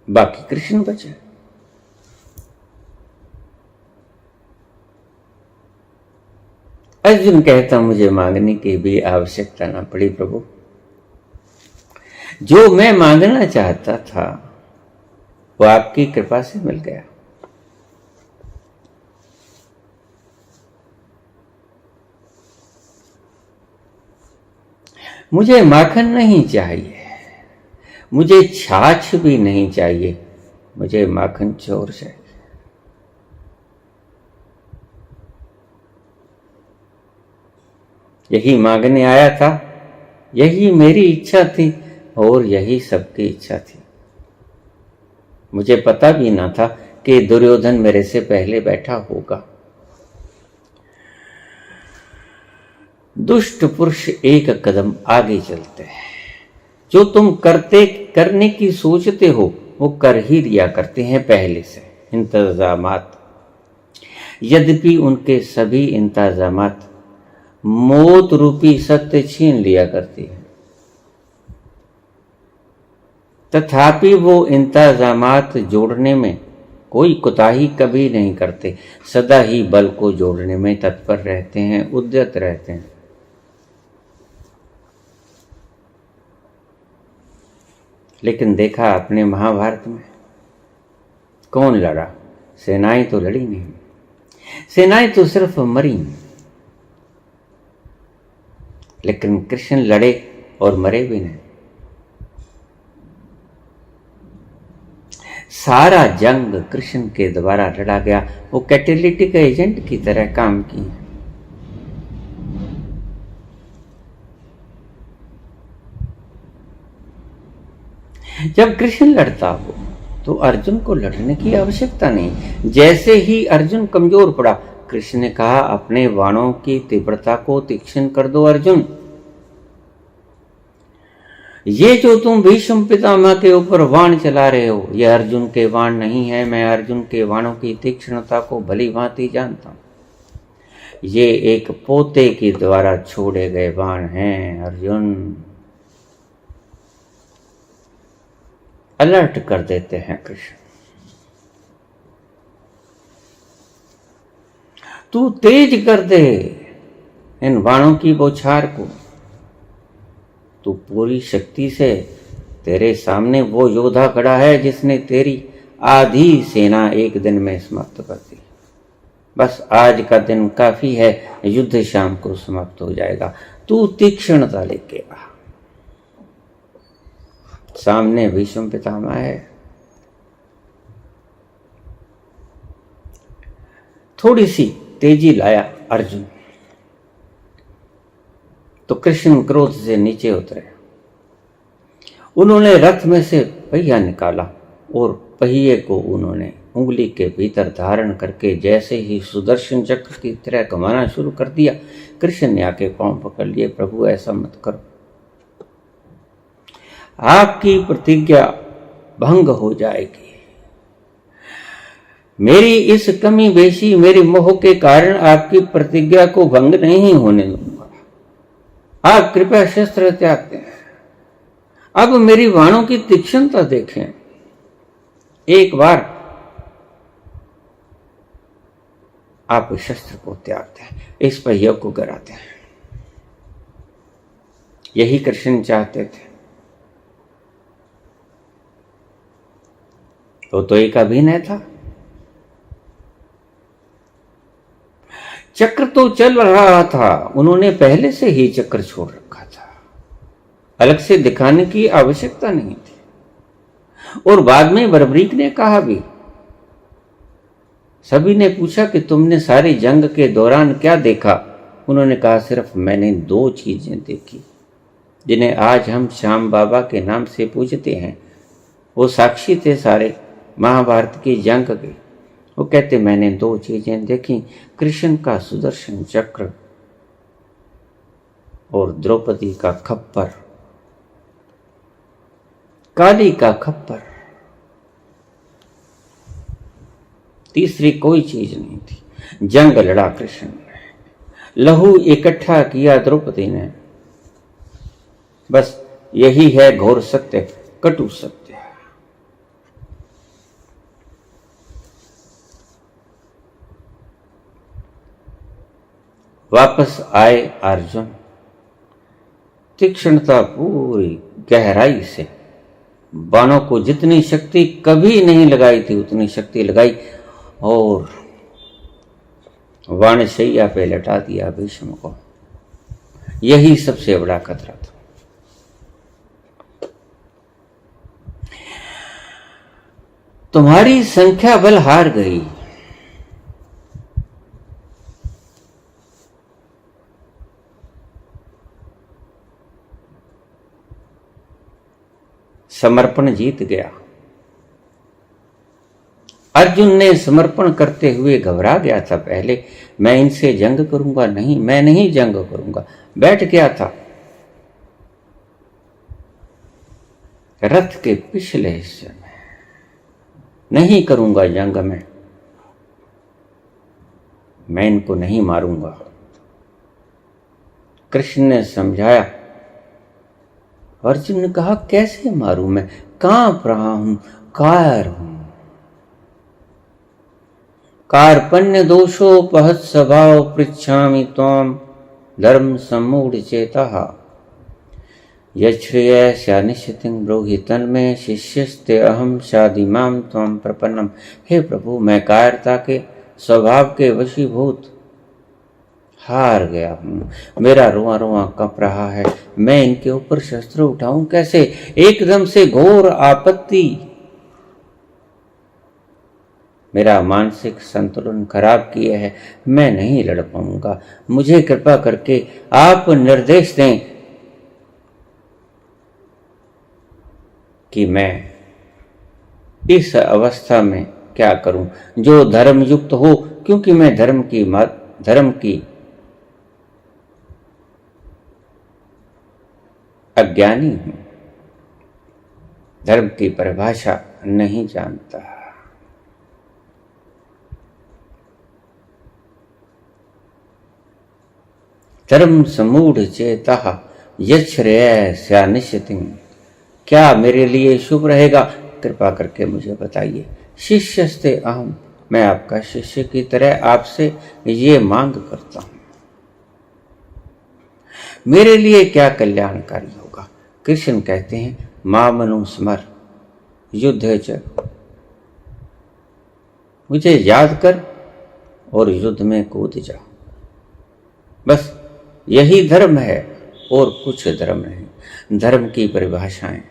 बाकी कृष्ण बचे। अर्जुन कहता, मुझे मांगने की भी आवश्यकता ना पड़ी प्रभु। जो मैं मांगना चाहता था वो आपकी कृपा से मिल गया। मुझे माखन नहीं चाहिए, मुझे छाछ भी नहीं चाहिए, मुझे माखन चोर चाहिए। यही मांगने आया था, यही मेरी इच्छा थी और यही सबकी इच्छा थी। मुझे पता भी ना था कि दुर्योधन मेरे से पहले बैठा होगा। दुष्ट पुरुष एक कदम आगे चलते हैं। जो तुम करने की सोचते हो वो कर ही लिया करते हैं पहले से इंतजामात। यद्यपि उनके सभी इंतजामात मौत रूपी सत्य छीन लिया करती है, तथापि वो इंतजामात जोड़ने में कोई कोताही कभी नहीं करते। सदा ही बल को जोड़ने में तत्पर रहते हैं, उद्यत रहते हैं। लेकिन देखा अपने महाभारत में कौन लड़ा? सेनाएं तो लड़ी नहीं, सेनाएं तो सिर्फ मरी। लेकिन कृष्ण लड़े और मरे भी नहीं। सारा जंग कृष्ण के द्वारा लड़ा गया। वो कैटेलिटिक एजेंट की तरह काम किए। जब कृष्ण लड़ता हो तो अर्जुन को लड़ने की आवश्यकता नहीं। जैसे ही अर्जुन कमजोर पड़ा, कृष्ण ने कहा अपने बाणों की तीव्रता को तीक्ष्ण कर दो अर्जुन। ये जो तुम भीष्म पितामह के ऊपर बाण चला रहे हो, ये अर्जुन के बाण नहीं है। मैं अर्जुन के बाणों की तीक्ष्णता को भली भांति जानता हूं। ये एक पोते के द्वारा छोड़े गए बाण हैं अर्जुन। अलर्ट कर देते हैं कृष्ण। तू तेज कर दे इन बाणों की बौछार को। तू पूरी शक्ति से, तेरे सामने वो योद्धा खड़ा है जिसने तेरी आधी सेना एक दिन में समाप्त कर दी। बस आज का दिन काफी है, युद्ध शाम को समाप्त हो जाएगा। तू तीक्ष्णता लेके आ। सामने भीष्म पितामह है। थोड़ी सी तेजी लाया अर्जुन तो कृष्ण क्रोध से नीचे उतरे। उन्होंने रथ में से पहिया निकाला और पहिए को उन्होंने उंगली के भीतर धारण करके जैसे ही सुदर्शन चक्र की तरह घुमाना शुरू कर दिया, कृष्ण ने आके पांव पकड़ लिए। प्रभु ऐसा मत करो, आपकी प्रतिज्ञा भंग हो जाएगी। मेरी इस कमी बेशी, मेरी मोह के कारण आपकी प्रतिज्ञा को भंग नहीं होने दूंगा। आप कृपया शस्त्र त्याग दें। अब मेरी बाणों की तीक्ष्णता देखें। एक बार आप शस्त्र को त्याग दें, इस पहिया को गिराते हैं। यही कृष्ण चाहते थे। तो एक अभिनय था। चक्र तो चल रहा था, उन्होंने पहले से ही चक्र छोड़ रखा था। अलग से दिखाने की आवश्यकता नहीं थी। और बाद में बर्बरीक ने कहा भी, सभी ने पूछा कि तुमने सारी जंग के दौरान क्या देखा? उन्होंने कहा सिर्फ मैंने 2 चीजें देखी जिन्हें आज हम श्याम बाबा के नाम से पूजते हैं। वो साक्षी थे सारे महाभारत की जंग के। वो कहते मैंने 2 चीजें देखी, कृष्ण का सुदर्शन चक्र और द्रौपदी का खप्पर, काली का खप्पर। तीसरी कोई चीज नहीं थी। जंग लड़ा कृष्ण ने, लहू इकट्ठा किया द्रौपदी ने। बस यही है घोर सत्य, कटु सत्य। वापस आए अर्जुन, तीक्ष्णता पूरी गहराई से, बाणों को जितनी शक्ति कभी नहीं लगाई थी उतनी शक्ति लगाई और वाणशैया पे लटा दिया भीष्म को। यही सबसे बड़ा खतरा था। तुम्हारी संख्या बल हार गई। समर्पण जीत गया। अर्जुन ने समर्पण करते हुए घबरा गया था। पहले मैं इनसे जंग करूंगा नहीं, मैं नहीं जंग करूंगा, बैठ गया था रथ के पिछले हिस्से में, नहीं करूंगा जंग में, मैं इनको नहीं मारूंगा। कृष्ण ने समझाया। अर्जुन ने कहा कैसे मारूं, मैं कांप रहा हूं, कायर हूं। कार्पण्य दोषोपहत स्वभाव पृच्छामि त्वाम धर्म सम्मूढ़ चेतः यच्छ्रेयस्यानिश्चितिं ब्रूहि तन्मे शिष्यस्ते अहम शादिमाम त्वं प्रपन्नम। हे प्रभु, मैं कायरता के स्वभाव के वशीभूत हार गया हूँ, मेरा रुआ रुआ कँप रहा है, मैं इनके ऊपर शस्त्र उठाऊं कैसे? एकदम से घोर आपत्ति मेरा मानसिक संतुलन खराब किए है, मैं नहीं लड़ पाऊंगा। मुझे कृपा करके आप निर्देश दें कि मैं इस अवस्था में क्या करूं जो धर्मयुक्त हो, क्योंकि मैं धर्म की अज्ञानी हूं, धर्म की परिभाषा नहीं जानता। धर्म समूढ़ चेतः यच्छ्रेयस्यानिश्चितिं, क्या मेरे लिए शुभ रहेगा, कृपा करके मुझे बताइए। शिष्यस्ते अहम, मैं आपका शिष्य की तरह आपसे ये मांग करता हूं, मेरे लिए क्या कल्याणकारी होगा। कृष्ण कहते हैं मामनुस्मर युद्ध च, मुझे याद कर और युद्ध में कूद जा, बस यही धर्म है और कुछ धर्म नहीं। धर्म की परिभाषाएं,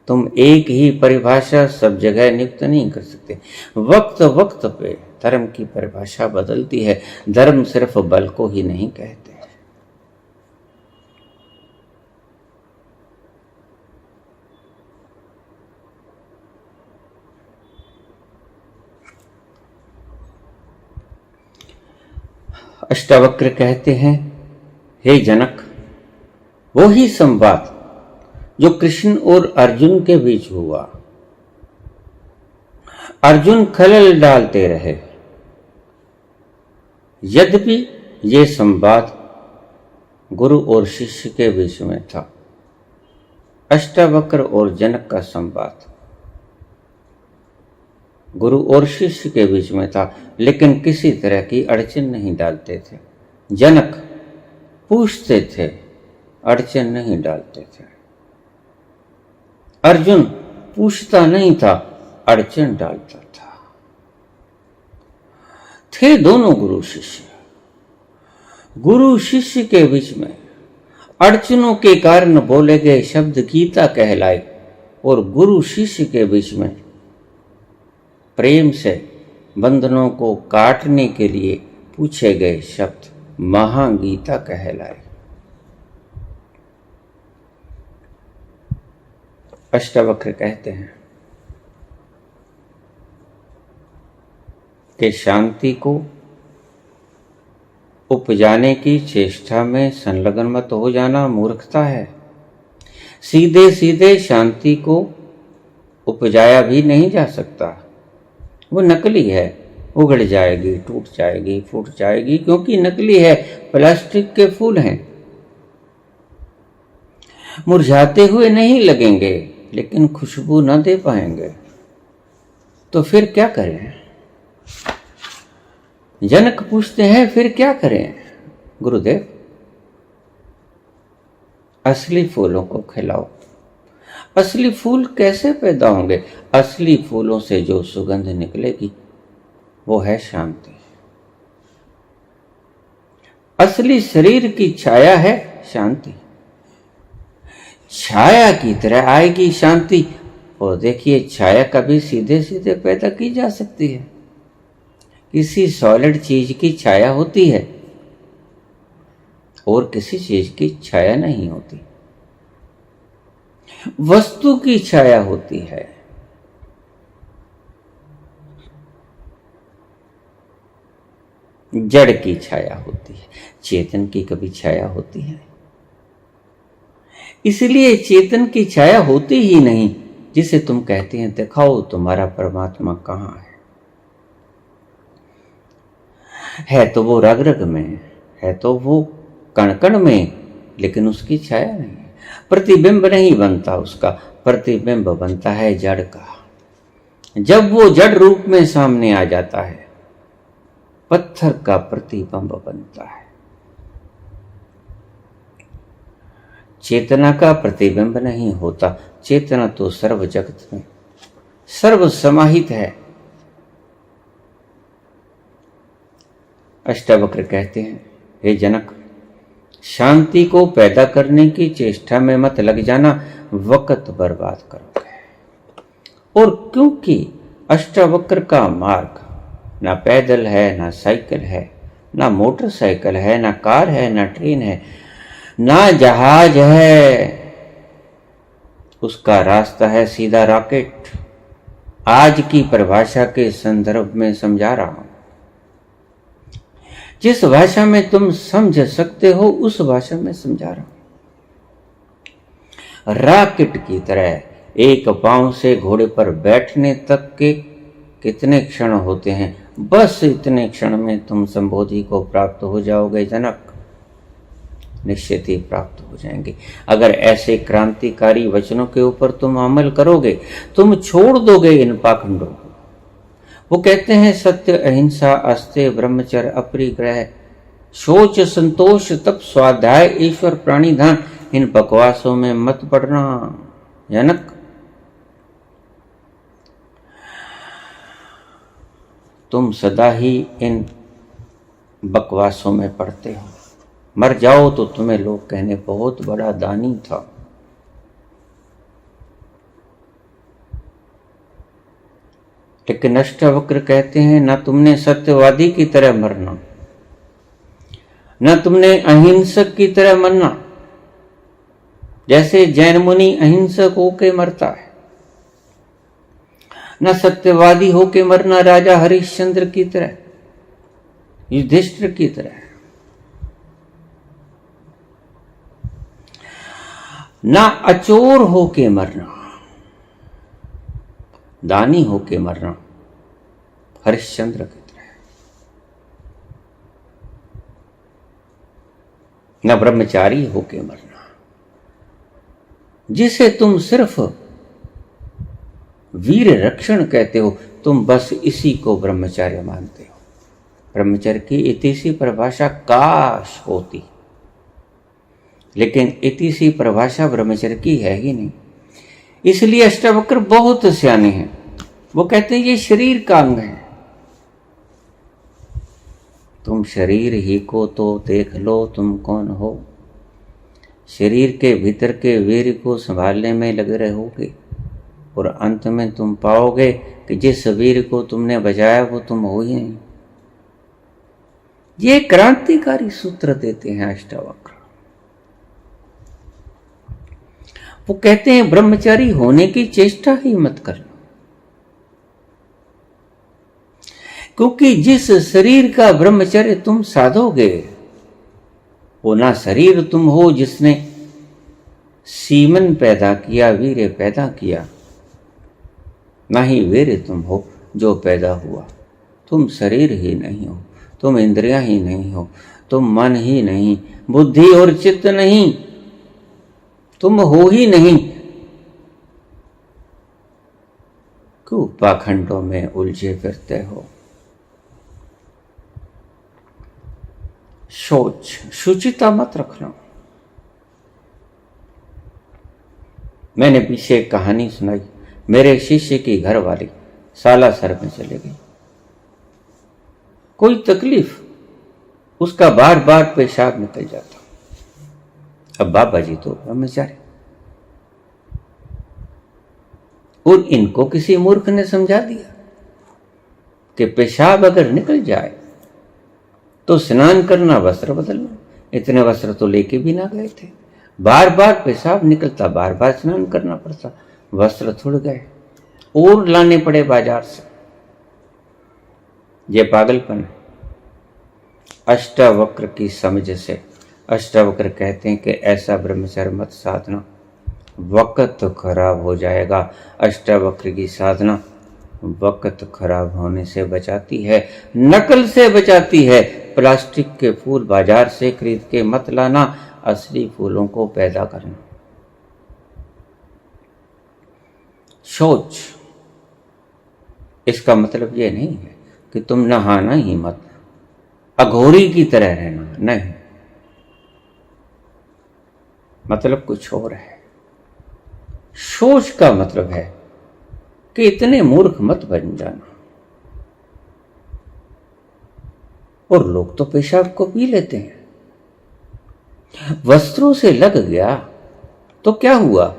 तुम एक ही परिभाषा सब जगह नियुक्त नहीं कर सकते। वक्त वक्त पे धर्म की परिभाषा बदलती है। धर्म सिर्फ बल को ही नहीं कहते। अष्टावक्र कहते हैं, हे जनक, वो ही संवाद जो कृष्ण और अर्जुन के बीच हुआ, अर्जुन खलल डालते रहे। यद्यपि ये संवाद गुरु और शिष्य के बीच में था, अष्टावक्र और जनक का संवाद गुरु और शिष्य के बीच में था, लेकिन किसी तरह की अड़चन नहीं डालते थे। जनक पूछते थे, अड़चन नहीं डालते थे। अर्जुन पूछता नहीं था, अड़चन डालता था। थे दोनों गुरु शिष्य। गुरु शिष्य के बीच में अड़चनों के कारण बोले गए शब्द गीता कहलाए, और गुरु शिष्य के बीच में प्रेम से बंधनों को काटने के लिए पूछे गए शब्द महागीता कहलाए। अष्टावक्र कहते हैं कि शांति को उपजाने की चेष्टा में संलग्न मत हो जाना मूर्खता है। सीधे सीधे शांति को उपजाया भी नहीं जा सकता, वो नकली है, उगड़ जाएगी, टूट जाएगी, फूट जाएगी, क्योंकि नकली है, प्लास्टिक के फूल हैं, मुरझाते हुए नहीं लगेंगे, लेकिन खुशबू न दे पाएंगे। तो फिर क्या करें? जनक पूछते हैं, फिर क्या करें गुरुदेव? असली फूलों को खिलाओ। असली फूल कैसे पैदा होंगे? असली फूलों से जो सुगंध निकलेगी वो है शांति। असली शरीर की छाया है शांति, छाया की तरह आएगी शांति। और देखिए, छाया कभी सीधे सीधे पैदा की जा सकती है, किसी सॉलिड चीज की छाया होती है और किसी चीज की छाया नहीं होती। वस्तु की छाया होती है, जड़ की छाया होती है, चेतन की कभी छाया होती है? इसलिए चेतन की छाया होती ही नहीं, जिसे तुम कहते हैं दिखाओ तुम्हारा परमात्मा कहाँ है तो वो रग रग में है, तो वो कण कण में, लेकिन उसकी छाया नहीं है। प्रतिबिंब नहीं बनता उसका, प्रतिबिंब बनता है जड़ का। जब वो जड़ रूप में सामने आ जाता है, पत्थर का प्रतिबिंब बनता है। चेतना का प्रतिबिंब नहीं होता, चेतना तो सर्व जगत में सर्व समाहित है। अष्टावक्र कहते हैं, हे जनक, शांति को पैदा करने की चेष्टा में मत लग जाना, वक्त बर्बाद करोगे। और क्योंकि अष्टावक्र का मार्ग ना पैदल है, ना साइकिल है, ना मोटरसाइकिल है, ना कार है, ना ट्रेन है, ना जहाज है, उसका रास्ता है सीधा रॉकेट। आज की परिभाषा के संदर्भ में समझा रहा हूं। जिस भाषा में तुम समझ सकते हो उस भाषा में समझा रहा हूं। रॉकेट की तरह एक पांव से घोड़े पर बैठने तक के कितने क्षण होते हैं, बस इतने क्षण में तुम संबोधि को प्राप्त हो जाओगे जनक, निश्चित ही प्राप्त हो जाएंगे। अगर ऐसे क्रांतिकारी वचनों के ऊपर तुम अमल करोगे, तुम छोड़ दोगे इन पाखंडों को। वो कहते हैं सत्य, अहिंसा, अस्तेय, ब्रह्मचर्य, अपरिग्रह, शोच, संतोष, तप, स्वाध्याय, ईश्वर, प्राणिधान, इन बकवासों में मत पड़ना जनक। तुम सदा ही इन बकवासों में पड़ते हो। मर जाओ तो तुम्हें लोग कहने बहुत बड़ा दानी था। लेकिन अष्टावक्र कहते हैं, ना तुमने सत्यवादी की तरह मरना, ना तुमने अहिंसक की तरह मरना, जैसे जैन मुनि अहिंसक होके मरता है, ना सत्यवादी होके मरना राजा हरिश्चंद्र की तरह, युधिष्ठिर की तरह, ना अचोर होके मरना, दानी होके मरना हरिश्चंद्र की तरह, न ब्रह्मचारी होके मरना, जिसे तुम सिर्फ वीर रक्षण कहते हो, तुम बस इसी को ब्रह्मचर्य मानते हो। ब्रह्मचर्य की इतनी सी परिभाषा काश होती, लेकिन इतनी सी परिभाषा ब्रह्मचर्य की है ही नहीं। इसलिए अष्टावक्र बहुत सियाने हैं। वो कहते हैं ये शरीर का अंग है, तुम शरीर ही को तो देख लो तुम कौन हो। शरीर के भीतर के वीर को संभालने में लगे रहोगे और अंत में तुम पाओगे कि जिस वीर को तुमने बचाया वो तुम हो ही नहीं। ये क्रांतिकारी सूत्र देते हैं अष्टावक्र। वो कहते हैं ब्रह्मचारी होने की चेष्टा ही मत करना, क्योंकि जिस शरीर का ब्रह्मचर्य तुम साधोगे वो ना शरीर तुम हो जिसने सीमन पैदा किया, वीर्य पैदा किया, ना ही वीर्य तुम हो जो पैदा हुआ। तुम शरीर ही नहीं हो, तुम इंद्रियां ही नहीं हो, तुम मन ही नहीं, बुद्धि और चित्त नहीं, तुम हो ही नहीं। क्यों पाखंडों में उलझे फिरते हो? शौच, शुचिता मत रखना। मैंने पीछे एक कहानी सुनाई, मेरे शिष्य की घर वाली सालासर में चले गई। कोई तकलीफ, उसका बार बार पेशाब निकल जाता। अब बाबा जी तो ब्रह्मचारी, और इनको किसी मूर्ख ने समझा दिया कि पेशाब अगर निकल जाए तो स्नान करना, वस्त्र बदलना। इतने वस्त्र तो लेके भी ना गए थे, बार बार पेशाब निकलता, बार बार स्नान करना पड़ता, वस्त्र थुड़ गए और लाने पड़े बाजार से। ये पागलपन है। अष्टावक्र की समझ से अष्टावक्र कहते हैं कि ऐसा ब्रह्मचर्य मत साधना, वक्त खराब हो जाएगा। अष्टावक्र की साधना वक्त खराब होने से बचाती है, नकल से बचाती है। प्लास्टिक के फूल बाजार से खरीद के मत लाना, असली फूलों को पैदा करना। शौच, इसका मतलब यह नहीं है कि तुम नहाना ही मत, अघोरी की तरह रहना, नहीं, मतलब कुछ और है। शौच का मतलब है कि इतने मूर्ख मत बन जाना। और लोग तो पेशाब को पी लेते हैं। वस्त्रों से लग गया तो क्या हुआ?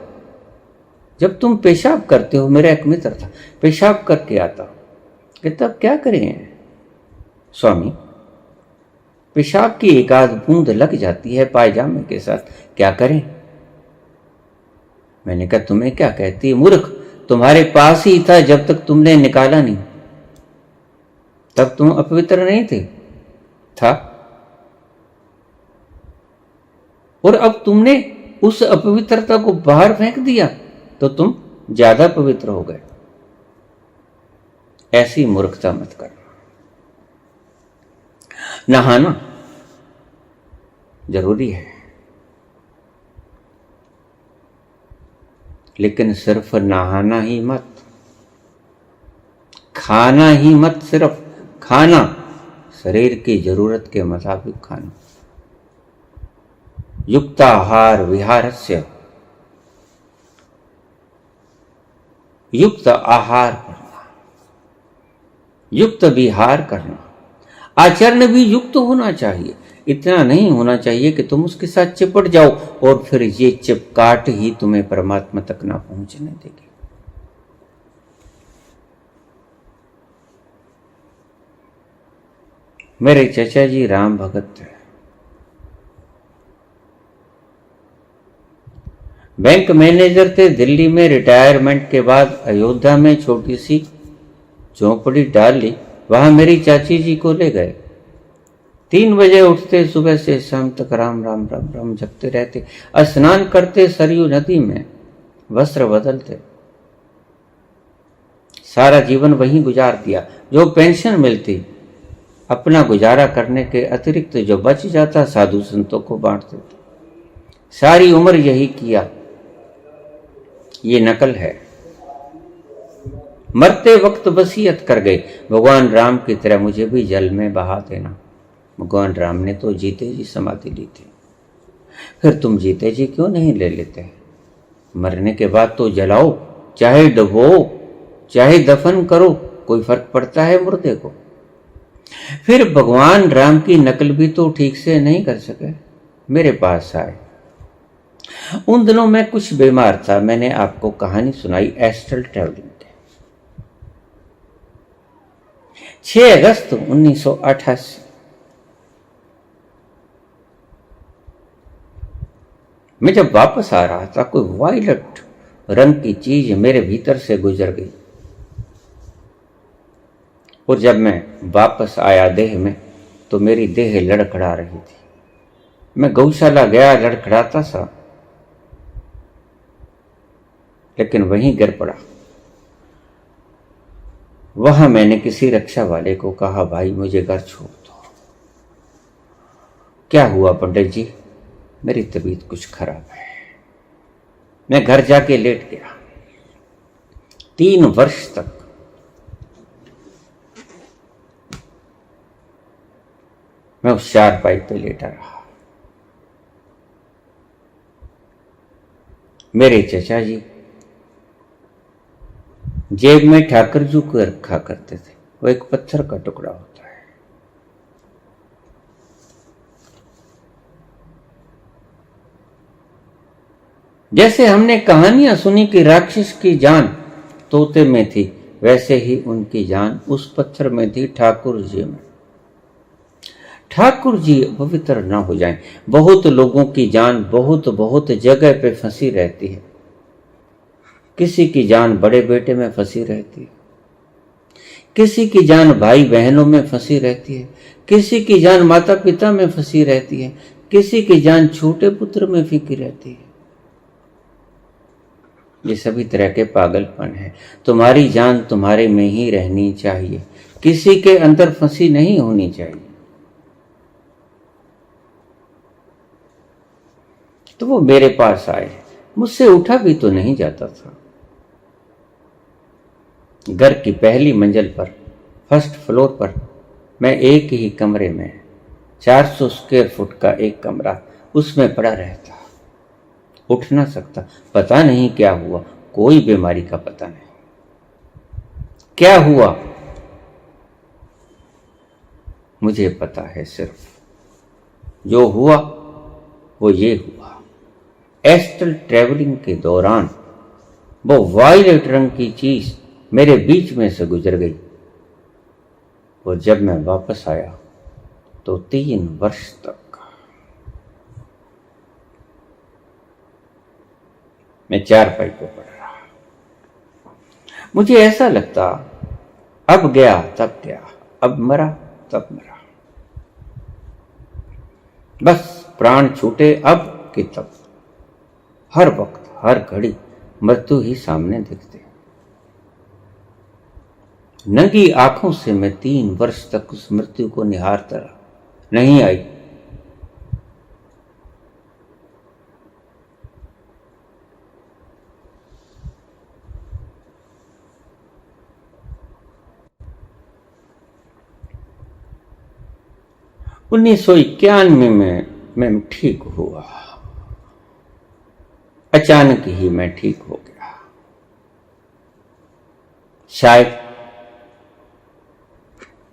जब तुम पेशाब करते हो, मेरा एक मित्र था, पेशाब करके आता कि तब क्या करें स्वामी, पेशाब की एक आध बूंद लग जाती है पायजामे के साथ, क्या करें? मैंने कहा तुम्हें क्या कहती है मूर्ख, तुम्हारे पास ही था जब तक तुमने निकाला नहीं, तब तुम अपवित्र नहीं थे, था, और अब तुमने उस अपवित्रता को बाहर फेंक दिया तो तुम ज्यादा पवित्र हो गए। ऐसी मूर्खता मत करना। नहाना जरूरी है, लेकिन सिर्फ नहाना ही मत, खाना ही मत, सिर्फ खाना, शरीर की जरूरत के मुताबिक खाना। युक्ताहार विहारस्य, युक्त आहार करना, युक्त विहार करना। आचरण भी युक्त होना चाहिए, इतना नहीं होना चाहिए कि तुम उसके साथ चिपट जाओ और फिर ये चिपकाट ही तुम्हें परमात्मा तक ना पहुंचने देगी। मेरे चचा जी राम भगत थे, बैंक मैनेजर थे दिल्ली में। रिटायरमेंट के बाद अयोध्या में छोटी सी झोंपड़ी डाल ली, वहां मेरी चाची जी को ले गए। 3 बजे उठते, सुबह से शाम तक राम राम राम राम जपते रहते, स्नान करते सरयू नदी में, वस्त्र बदलते, सारा जीवन वहीं गुजार दिया। जो पेंशन मिलती अपना गुजारा करने के अतिरिक्त जो बच जाता साधु संतों को बांट देते। सारी उम्र यही किया। ये नकल है। मरते वक्त वसीयत कर गए, भगवान राम की तरह मुझे भी जल में बहा देना। भगवान राम ने तो जीते जी समाधि ली थी, फिर तुम जीते जी क्यों नहीं ले लेते? मरने के बाद तो जलाओ, चाहे डुबो, चाहे दफन करो, कोई फर्क पड़ता है मुर्दे को? फिर भगवान राम की नकल भी तो ठीक से नहीं कर सके, मेरे पास आए। उन दिनों मैं कुछ बीमार था। मैंने आपको कहानी सुनाई एस्ट्रल ट्रैवलिंग की। 6 अगस्त 1988 मैं जब वापस आ रहा था, कोई वायलट रंग की चीज मेरे भीतर से गुजर गई, और जब मैं वापस आया देह में तो मेरी देह लड़खड़ा रही थी। मैं गौशाला गया, लड़खड़ाता सा, लेकिन वहीं गिर पड़ा। वहां मैंने किसी रक्षा वाले को कहा, भाई मुझे घर छोड़ दो। क्या हुआ पंडित जी? मेरी तबीयत कुछ खराब है। मैं घर जाके लेट गया। 3 वर्ष तक मैं उस चारपाई पे लेटा रहा। मेरे चचा जी जेब में ठाकर जू को रखा करते थे, वो एक पत्थर का टुकड़ा होता है। जैसे हमने कहानियां सुनी कि राक्षस की जान तोते में थी, वैसे ही उनकी जान उस पत्थर में थी, ठाकुर जी में। ठाकुर जी पवित्र ना हो जाएं। बहुत लोगों की जान बहुत बहुत जगह पे फंसी रहती है। किसी की जान बड़े बेटे में फंसी रहती है, किसी की जान भाई बहनों में फंसी रहती है, किसी की जान माता पिता में फंसी रहती है, किसी की जान छोटे पुत्र में फंसी रहती है। ये सभी तरह के पागलपन है। तुम्हारी जान तुम्हारे में ही रहनी चाहिए, किसी के अंदर फंसी नहीं होनी चाहिए। तो वो मेरे पास आए, मुझसे उठा भी तो नहीं जाता था। घर की पहली मंजिल पर फर्स्ट फ्लोर पर मैं एक ही कमरे में 400 स्क्वायर फुट का एक कमरा उसमें पड़ा रहता, उठ ना सकता। पता नहीं क्या हुआ, कोई बीमारी का पता नहीं क्या हुआ। मुझे पता है सिर्फ जो हुआ वो ये हुआ, एस्ट्रल ट्रैवलिंग के दौरान वो वायलेट रंग की चीज मेरे बीच में से गुजर गई। और जब मैं वापस आया तो 3 वर्ष तक मैं चारपाई पे पड़ रहा। मुझे ऐसा लगता अब गया तब गया, अब मरा तब मरा, बस प्राण छूटे अब कि तब। हर वक्त हर घड़ी मृत्यु ही सामने दिखते। नंगी आंखों से मैं 3 वर्ष तक उस मृत्यु को निहारता रहा, नहीं आई। उन्नीस सौ 91 में मैं ठीक हुआ, अचानक ही मैं ठीक हो गया। शायद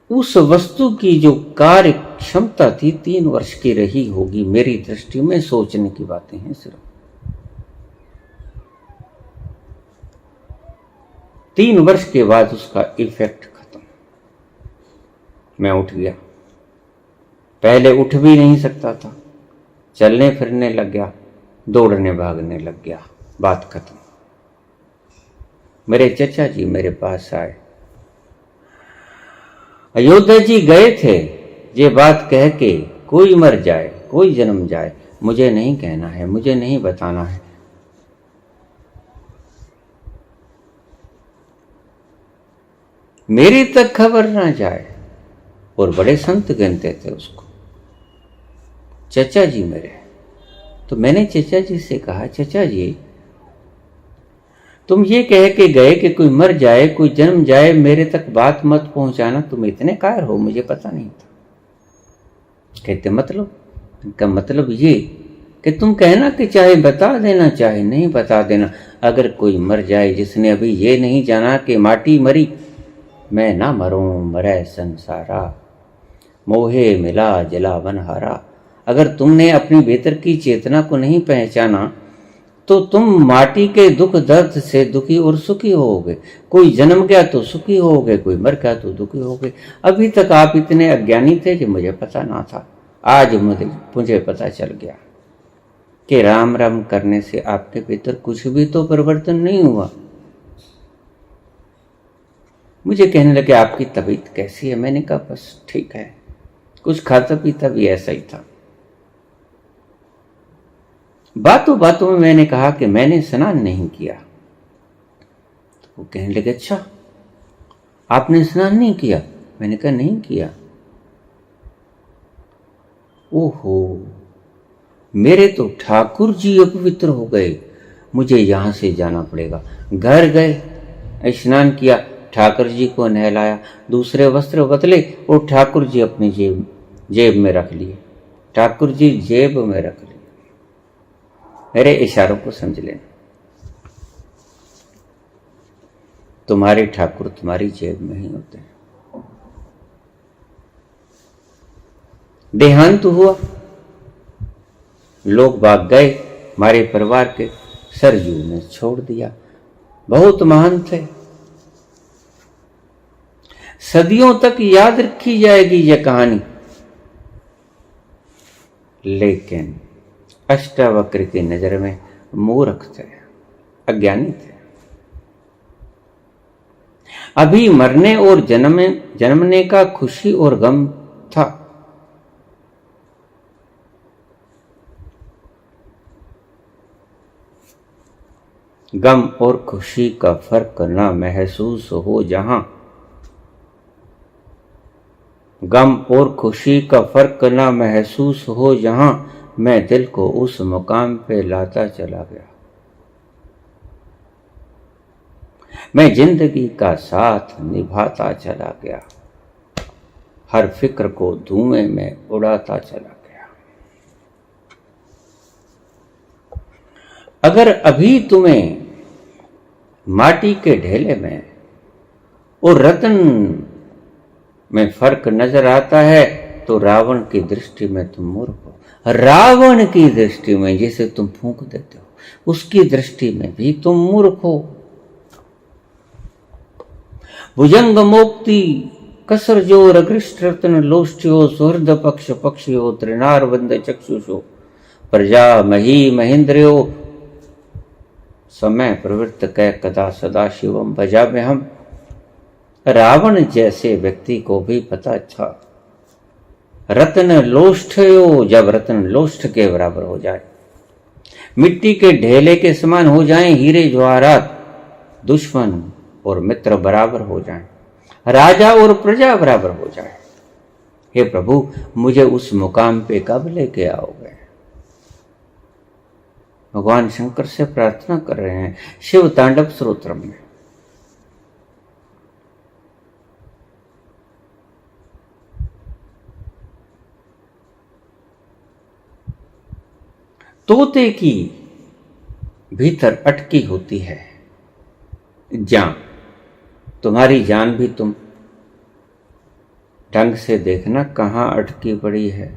उस वस्तु की जो कार्य क्षमता थी 3 वर्ष की रही होगी मेरी दृष्टि में। सोचने की बातें हैं सिर्फ। 3 वर्ष के बाद उसका इफेक्ट खत्म। मैं उठ गया, पहले उठ भी नहीं सकता था, चलने फिरने लग गया, दौड़ने भागने लग गया, बात खत्म। मेरे चचा जी मेरे पास आए, अयोध्या जी गए थे ये बात कह के कोई मर जाए कोई जन्म जाए मुझे नहीं कहना है, मुझे नहीं बताना है। मेरी तक खबर ना जाए। और बड़े संत गिनते थे उसको, चचा जी मेरे। तो मैंने चचा जी से कहा, चचा जी तुम ये कह के गए कि कोई मर जाए कोई जन्म जाए, मेरे तक बात मत पहुंचाना, तुम इतने कायर हो, मुझे पता नहीं था। कहते मतलब? इनका मतलब ये कि तुम कहना कि चाहे बता देना चाहे नहीं बता देना, अगर कोई मर जाए जिसने अभी ये नहीं जाना कि माटी मरी मैं ना मरूं मरे संसारा, मोहे मिला जला बनहारा। अगर तुमने अपनी भीतर की चेतना को नहीं पहचाना तो तुम माटी के दुख दर्द से दुखी और सुखी होगे। कोई जन्म गया तो सुखी होगे, कोई मर गया तो दुखी होगे। अभी तक आप इतने अज्ञानी थे कि मुझे पता ना था, आज मुझे पता चल गया कि राम राम करने से आपके भीतर कुछ भी तो परिवर्तन नहीं हुआ। मुझे कहने लगे आपकी तबीयत कैसी है? मैंने कहा बस ठीक है, कुछ खाता पीता भी ऐसा ही था। बातों बातों में मैंने कहा कि मैंने स्नान नहीं किया। तो वो कहने लगे अच्छा आपने स्नान नहीं किया? मैंने कहा नहीं किया। ओहो, मेरे तो ठाकुर जी अपवित्र हो गए, मुझे यहां से जाना पड़ेगा। घर गए, स्नान किया, ठाकुर जी को नहलाया, दूसरे वस्त्र बदले और ठाकुर जी अपनी जेब में रख लिए। ठाकुर जी जेब में रख लिए। मेरे इशारों को समझ लेना, तुम्हारे ठाकुर तुम्हारी जेब में ही होते हैं। देहांत हुआ, लोग भाग गए, हमारे परिवार के सरजू ने छोड़ दिया। बहुत महान थे, सदियों तक याद रखी जाएगी यह कहानी। लेकिन अष्टावक्र की नजर में मूर्ख थे, अज्ञानी थे। अभी मरने और जन्मने का खुशी और गम था। गम और खुशी का फर्क न महसूस हो जहां, गम और खुशी का फर्क न महसूस हो जहां, मैं दिल को उस मुकाम पे लाता चला गया। मैं जिंदगी का साथ निभाता चला गया, हर फिक्र को धुएं में उड़ाता चला गया। अगर अभी तुम्हें माटी के ढेले में और रत्न में फर्क नजर आता है तो रावण की दृष्टि में तुम मूर्ख हो। रावण की दृष्टि में, जिसे तुम फूंक देते हो, उसकी दृष्टि में भी तुम मूर्ख हो। भुजंग मोक्ति कसर जो रकृष्ट रत्न लोष्ट्यो सुहृद पक्ष पक्षियो त्रिनार वंद चक्षुषो प्रजा मही महेंद्रियो समय प्रवृत्त कै कदा सदा शिवम भजा में हम। रावण जैसे व्यक्ति को भी पता था रत्न लोष्ठयो, जब रत्न लोष्ठ के बराबर हो जाए, मिट्टी के ढेले के समान हो जाएं, हीरे जवाहरात दुश्मन और मित्र बराबर हो जाएं, राजा और प्रजा बराबर हो जाए। हे प्रभु, मुझे उस मुकाम पे कब लेके आओगे? भगवान शंकर से प्रार्थना कर रहे हैं शिव तांडव स्तोत्र में। तोते की भीतर अटकी होती है जान, तुम्हारी जान भी तुम ढंग से देखना कहाँ अटकी पड़ी है।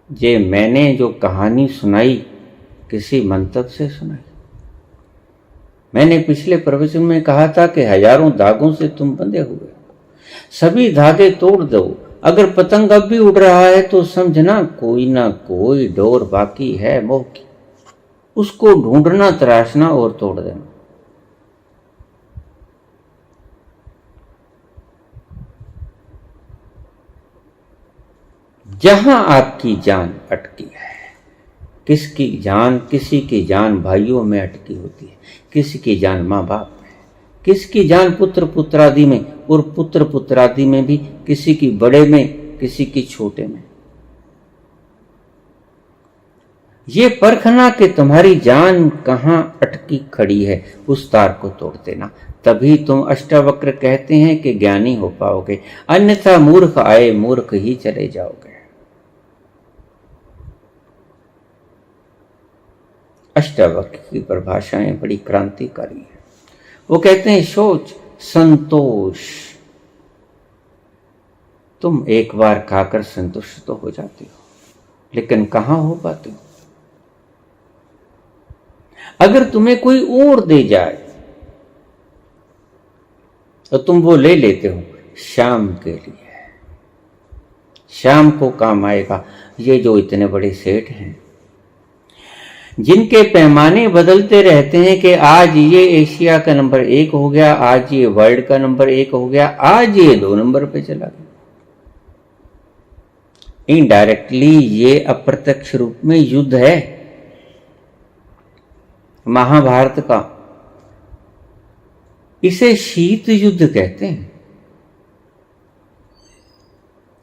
ये मैंने जो कहानी सुनाई किसी मंतव से सुनाई। मैंने पिछले प्रवचन में कहा था कि हजारों धागों से तुम बंधे हुए, सभी धागे तोड़ दो। अगर पतंग अब भी उड़ रहा है तो समझना कोई ना कोई डोर बाकी है मोह की, उसको ढूंढना, तराशना और तोड़ देना। जहां आपकी जान अटकी है, किसी की जान भाइयों में अटकी होती है, किसी की जान माँ बाप में, किसी की जान पुत्र पुत्रादि में, और पुत्र पुत्रादि में भी किसी की बड़े में, किसी की छोटे में। ये परखना कि तुम्हारी जान कहाँ अटकी खड़ी है, उस तार को तोड़ देना, तभी तुम अष्टावक्र कहते हैं कि ज्ञानी हो पाओगे, अन्यथा मूर्ख आए मूर्ख ही चले जाओगे। अष्टावक्र की परिभाषाएं बड़ी क्रांतिकारी हैं। वो कहते हैं सोच, संतोष। तुम एक बार खाकर संतुष्ट तो हो जाते हो, लेकिन कहां हो पाते हो? अगर तुम्हें कोई और दे जाए तो तुम वो ले लेते हो शाम के लिए, शाम को काम आएगा। ये जो इतने बड़े सेठ हैं, जिनके पैमाने बदलते रहते हैं कि आज ये एशिया का नंबर 1 हो गया, आज ये वर्ल्ड का नंबर 1 हो गया, आज ये 2 नंबर पे चला गया। इनडायरेक्टली ये अप्रत्यक्ष रूप में युद्ध है महाभारत का। इसे शीत युद्ध कहते हैं।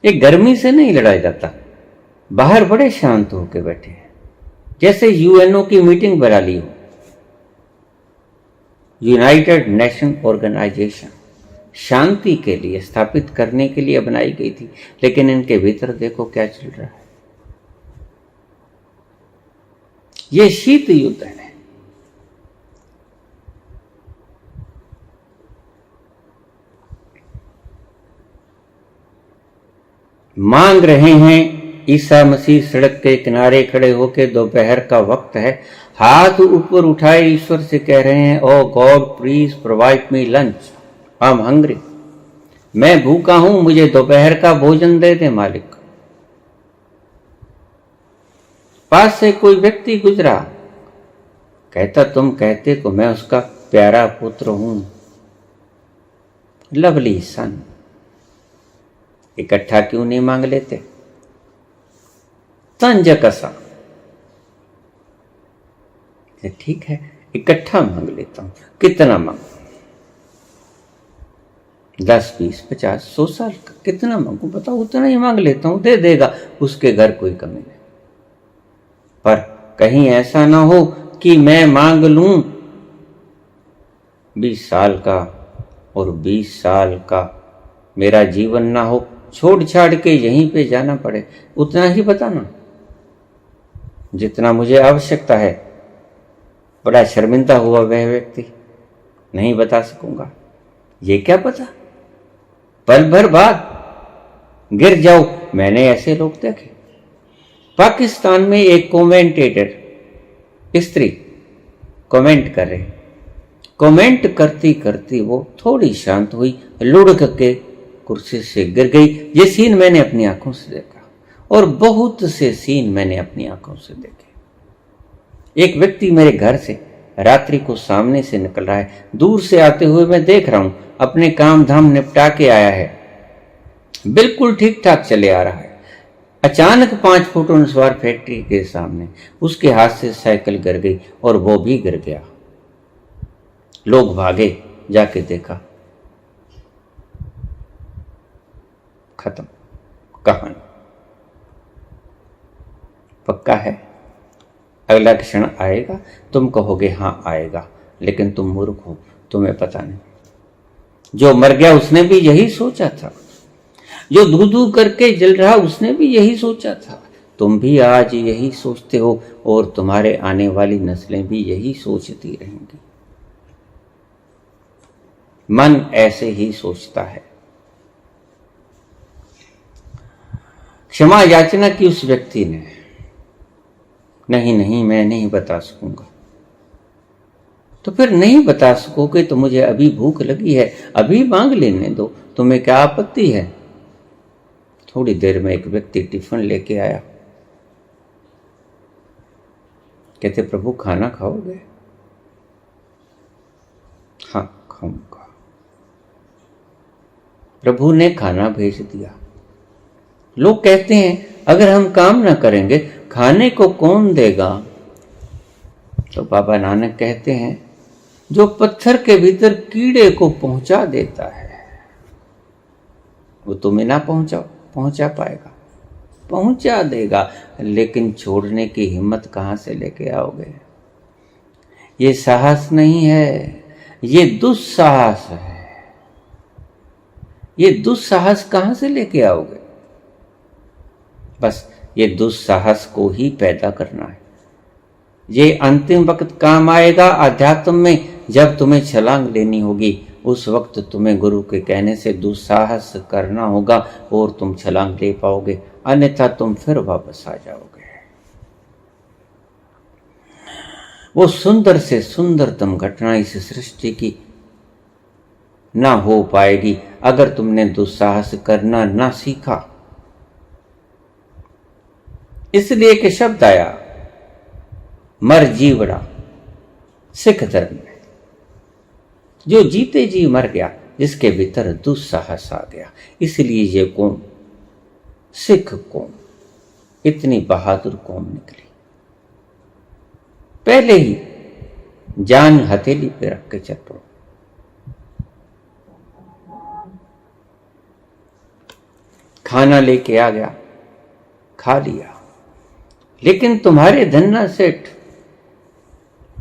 ये गर्मी से नहीं लड़ा जाता, बाहर बड़े शांत होकर बैठे हैं, जैसे यूएनओ की मीटिंग बुला ली हो। यूनाइटेड नेशन ऑर्गेनाइजेशन शांति के लिए, स्थापित करने के लिए बनाई गई थी, लेकिन इनके भीतर देखो क्या चल रहा है। ये शीत युद्ध है। मांग रहे हैं ईसा मसीह सड़क के किनारे खड़े होकर, दोपहर का वक्त है, हाथ ऊपर उठाए ईश्वर से कह रहे हैं, oh God please provide me lunch, I am hungry. मैं भूखा हूं, मुझे दोपहर का भोजन दे दे मालिक। पास से कोई व्यक्ति गुजरा, कहता तुम कहते को मैं उसका प्यारा पुत्र हूं। लवली सन, इकट्ठा क्यों नहीं मांग लेते? तंज कसा, ठीक है इकट्ठा मांग लेता हूं। कितना मांगू? 10, 20, 50, 100 साल का कितना मांगू बताओ? उतना ही मांग लेता हूं, दे देगा, उसके घर कोई कमी नहीं। पर कहीं ऐसा ना हो कि मैं मांग लूं 20 साल का और 20 साल का मेरा जीवन ना हो, छोड़ छाड़ के यहीं पे जाना पड़े। उतना ही बताना जितना मुझे आवश्यकता है। बड़ा शर्मिंदा हुआ वह व्यक्ति, नहीं बता सकूंगा। ये क्या पता पल भर बाद गिर जाओ। मैंने ऐसे लोग देखे। पाकिस्तान में एक कमेंटेटर स्त्री कमेंट कर रहे, कमेंट करती करती वो थोड़ी शांत हुई, लुढ़क के कुर्सी से गिर गई। ये सीन मैंने अपनी आंखों से देखा और बहुत से सीन मैंने अपनी आंखों से देखे। एक व्यक्ति मेरे घर से रात्रि को सामने से निकल रहा है, दूर से आते हुए मैं देख रहा हूं, अपने काम धाम निपटा के आया है, बिल्कुल ठीक ठाक चले आ रहा है। अचानक 5 फुट अनुस्वार फैक्ट्री के सामने उसके हाथ से साइकिल गिर गई और वो भी गिर गया। लोग भागे, जाके देखा, खत्म कहानी। पक्का है अगला क्षण आएगा, तुम कहोगे हां आएगा, लेकिन तुम मूर्ख हो, तुम्हें पता नहीं। जो मर गया उसने भी यही सोचा था, जो धू धू करके जल रहा उसने भी यही सोचा था। तुम भी आज यही सोचते हो और तुम्हारे आने वाली नस्लें भी यही सोचती रहेंगी। मन ऐसे ही सोचता है। क्षमा याचना की उस व्यक्ति ने, नहीं नहीं मैं नहीं बता सकूंगा। तो फिर नहीं बता सकोगे तो मुझे अभी भूख लगी है, अभी मांग लेने दो, तुम्हें क्या आपत्ति है? थोड़ी देर में एक व्यक्ति टिफिन लेके आया। कहते प्रभु खाना खाओगे? हाँ खाऊंगा। प्रभु ने खाना भेज दिया। लोग कहते हैं अगर हम काम ना करेंगे खाने को कौन देगा? तो बाबा नानक कहते हैं जो पत्थर के भीतर कीड़े को पहुंचा देता है वो तुम्हें ना पहुंचा पाएगा, पहुंचा देगा, लेकिन छोड़ने की हिम्मत कहां से लेके आओगे? ये साहस नहीं है, ये दुस्साहस है। ये दुस्साहस कहां से लेके आओगे? बस ये दुस्साहस को ही पैदा करना है। ये अंतिम वक्त काम आएगा अध्यात्म में, जब तुम्हें छलांग लेनी होगी। उस वक्त तुम्हें गुरु के कहने से दुस्साहस करना होगा और तुम छलांग ले पाओगे, अन्यथा तुम फिर वापस आ जाओगे। वो सुंदर से सुंदरतम घटना इस सृष्टि की ना हो पाएगी अगर तुमने दुस्साहस करना ना सीखा। इसलिए एक शब्द आया मर जीवड़ा सिख धर्म में। जो जीते जी मर गया, जिसके भीतर दुस्साहस आ गया। इसलिए ये कौम, सिख कौम, इतनी बहादुर कौम निकली। पहले ही जान हथेली पे रख के चल पड़ो। खाना लेके आ गया, खा लिया, लेकिन तुम्हारे धन्ना सेठ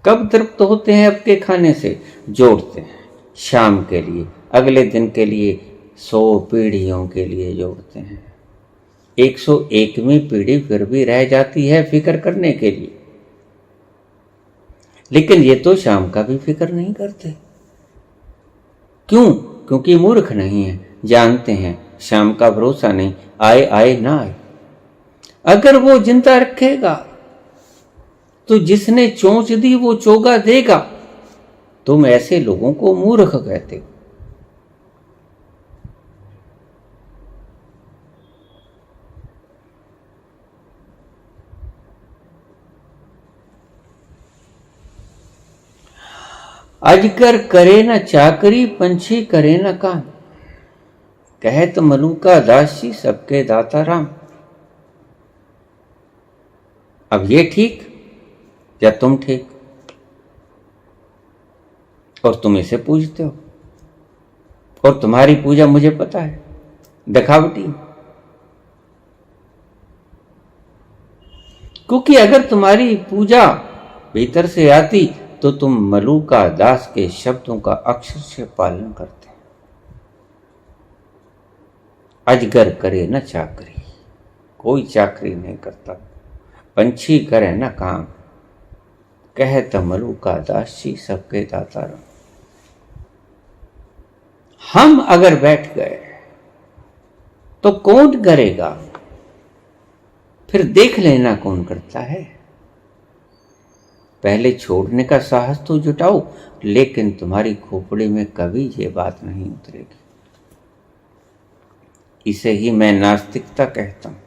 कब तृप्त होते हैं आपके खाने से? जोड़ते हैं शाम के लिए, अगले दिन के लिए, 100 पीढ़ियों के लिए जोड़ते हैं। 101वीं पीढ़ी फिर भी रह जाती है फिक्र करने के लिए, लेकिन ये तो शाम का भी फिक्र नहीं करते। क्यों? क्योंकि मूर्ख नहीं है, जानते हैं शाम का भरोसा नहीं, आए आए ना आए। अगर वो जिंदा रखेगा तो जिसने चोंच दी वो चोगा देगा। तुम ऐसे लोगों को मूर्ख कहते हो। अजगर करे न चाकरी, पंछी करे न काम, कहत मलूका दासी सबके दाता राम। अब ये ठीक या तुम ठीक? और तुम इसे पूजते हो, और तुम्हारी पूजा मुझे पता है दिखावटी। क्योंकि अगर तुम्हारी पूजा भीतर से आती तो तुम मलूका दास के शब्दों का अक्षर से पालन करते। अजगर करे न चाकरी, कोई चाकरी नहीं करता, पंछी करे न काम, कहत मलूका दासी सबके दाता राम। हम अगर बैठ गए तो कौन करेगा? फिर देख लेना कौन करता है। पहले छोड़ने का साहस तो जुटाओ, लेकिन तुम्हारी खोपड़ी में कभी ये बात नहीं उतरेगी। इसे ही मैं नास्तिकता कहता हूं।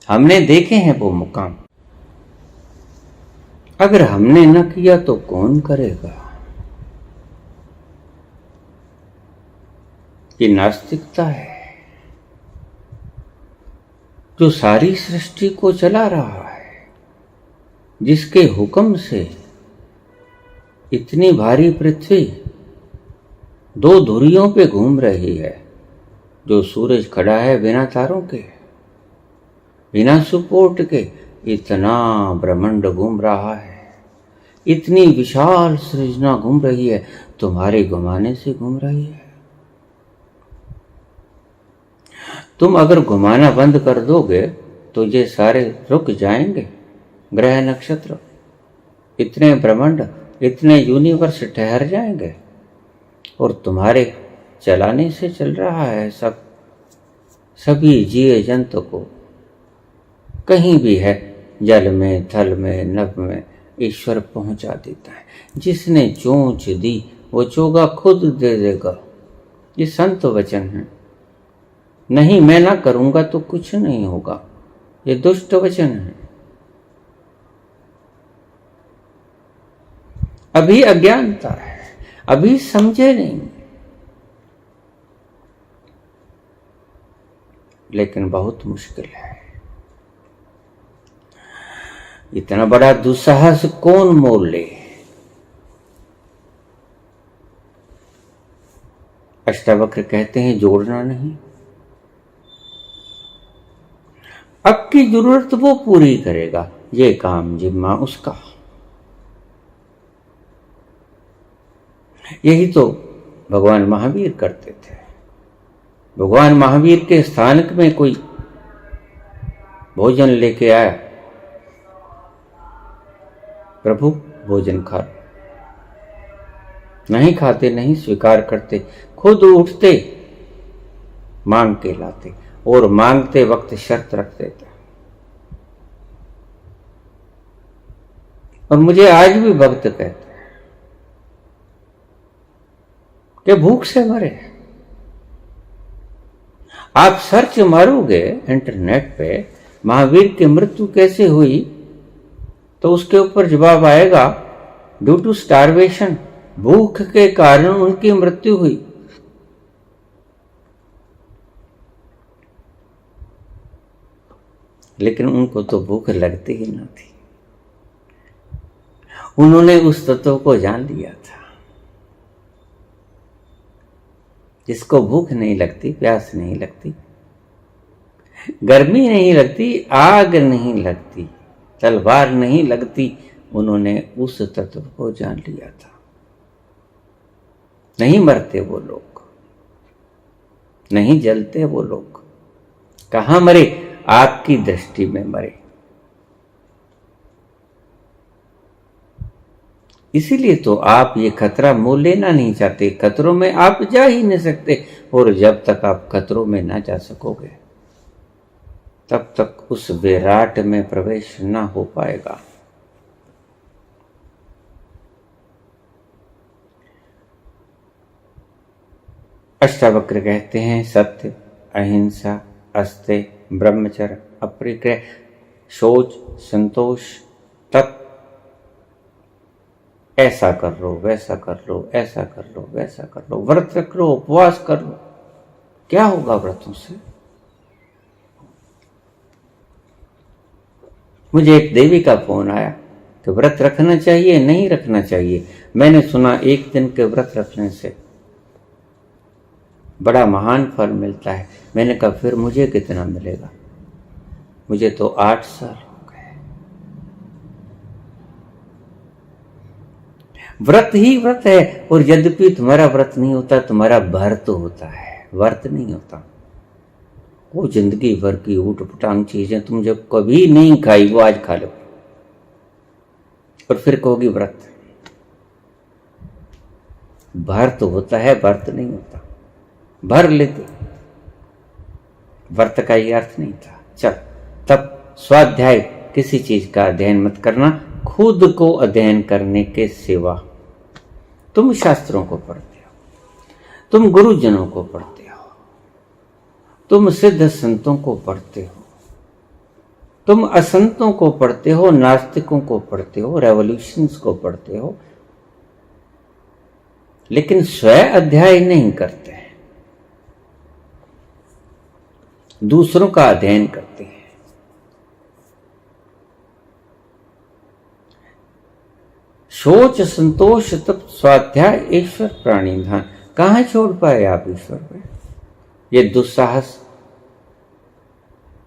हमने देखे हैं वो मुकाम, अगर हमने न किया तो कौन करेगा? ये नास्तिकता है जो सारी सृष्टि को चला रहा है, जिसके हुक्म से इतनी भारी पृथ्वी दो धुरियों पे घूम रही है, जो सूरज खड़ा है बिना तारों के, बिना सपोर्ट के, इतना ब्रह्मांड घूम रहा है, इतनी विशाल सृजना घूम रही है, तुम्हारे घुमाने से घूम रही है। तुम अगर घुमाना बंद कर दोगे तो ये सारे रुक जाएंगे, ग्रह नक्षत्र, इतने ब्रह्मांड, इतने यूनिवर्स ठहर जाएंगे, और तुम्हारे चलाने से चल रहा है सब। सभी जीव जंतु को कहीं भी है, जल में, थल में, नभ में, ईश्वर पहुंचा देता है। जिसने चोंच दी वो चोगा खुद दे देगा, ये संत वचन है। नहीं, मैं ना करूंगा तो कुछ नहीं होगा, ये दुष्ट वचन है। अभी अज्ञानता है, अभी समझे नहीं, लेकिन बहुत मुश्किल है। इतना बड़ा दुस्साहस कौन मोल ले? अष्टावक्र कहते हैं जोड़ना नहीं। अब की जरूरत वो पूरी करेगा, ये काम जिम्मा उसका। यही तो भगवान महावीर करते थे। भगवान महावीर के स्थानक में कोई भोजन लेके आया, प्रभु भोजन खा, नहीं खाते, नहीं स्वीकार करते, खुद उठते, मांग के लाते, और मांगते वक्त शर्त रख देते। और मुझे आज भी भक्त कहते हैं कि भूख से मरे। आप सर्च मारोगे इंटरनेट पे महावीर की मृत्यु कैसे हुई, तो उसके ऊपर जवाब आएगा ड्यू टू स्टारवेशन, भूख के कारण उनकी मृत्यु हुई। लेकिन उनको तो भूख लगती ही न थी, उन्होंने उस तत्व को जान लिया था। जिसको भूख नहीं लगती, प्यास नहीं लगती, गर्मी नहीं लगती, आग नहीं लगती, तलवार नहीं लगती, उन्होंने उस तत्व को जान लिया था। नहीं मरते वो लोग, नहीं जलते वो लोग। कहां मरे? आपकी दृष्टि में मरे। इसीलिए तो आप ये खतरा मोल लेना नहीं चाहते। खतरों में आप जा ही नहीं सकते, और जब तक आप खतरों में ना जा सकोगे तब तक उस विराट में प्रवेश ना हो पाएगा। अष्टावक्र कहते हैं सत्य, अहिंसा, अस्तेय, ब्रह्मचर्य, अपरिग्रह, शौच, संतोष, तप, ऐसा कर लो, वैसा कर लो, ऐसा कर लो, वैसा कर लो, व्रत रख लो, उपवास कर लो। क्या होगा व्रतों से? मुझे एक देवी का फोन आया कि व्रत रखना चाहिए, नहीं रखना चाहिए। मैंने सुना एक दिन के व्रत रखने से बड़ा महान फल मिलता है। मैंने कहा फिर मुझे कितना मिलेगा? मुझे तो 8 साल हो गए। व्रत ही व्रत है, और यद्यपि तुम्हारा व्रत नहीं होता, तुम्हारा भर्त होता है, व्रत नहीं होता। वो जिंदगी भर की ऊट पटांग चीजें तुम जब कभी नहीं खाई, वो आज खा लो और फिर कहोगी व्रत। भर्त होता है, व्रत नहीं होता। भर लेते, व्रत का ये अर्थ नहीं था। चल, तब स्वाध्याय किसी चीज का अध्ययन मत करना, खुद को अध्ययन करने के सिवा। तुम शास्त्रों को पढ़ते हो, तुम गुरुजनों को पढ़ते हो, तुम सिद्ध संतों को पढ़ते हो, तुम असंतों को पढ़ते हो, नास्तिकों को पढ़ते हो, रेवोल्यूशंस को पढ़ते हो, लेकिन स्वयं अध्याय नहीं करते हैं, दूसरों का अध्ययन करते हैं। शौच, संतोष, तप, स्वाध्याय, ईश्वर प्राणिधान। कहां छोड़ पाए आप ईश्वर पे? ये दुस्साहस,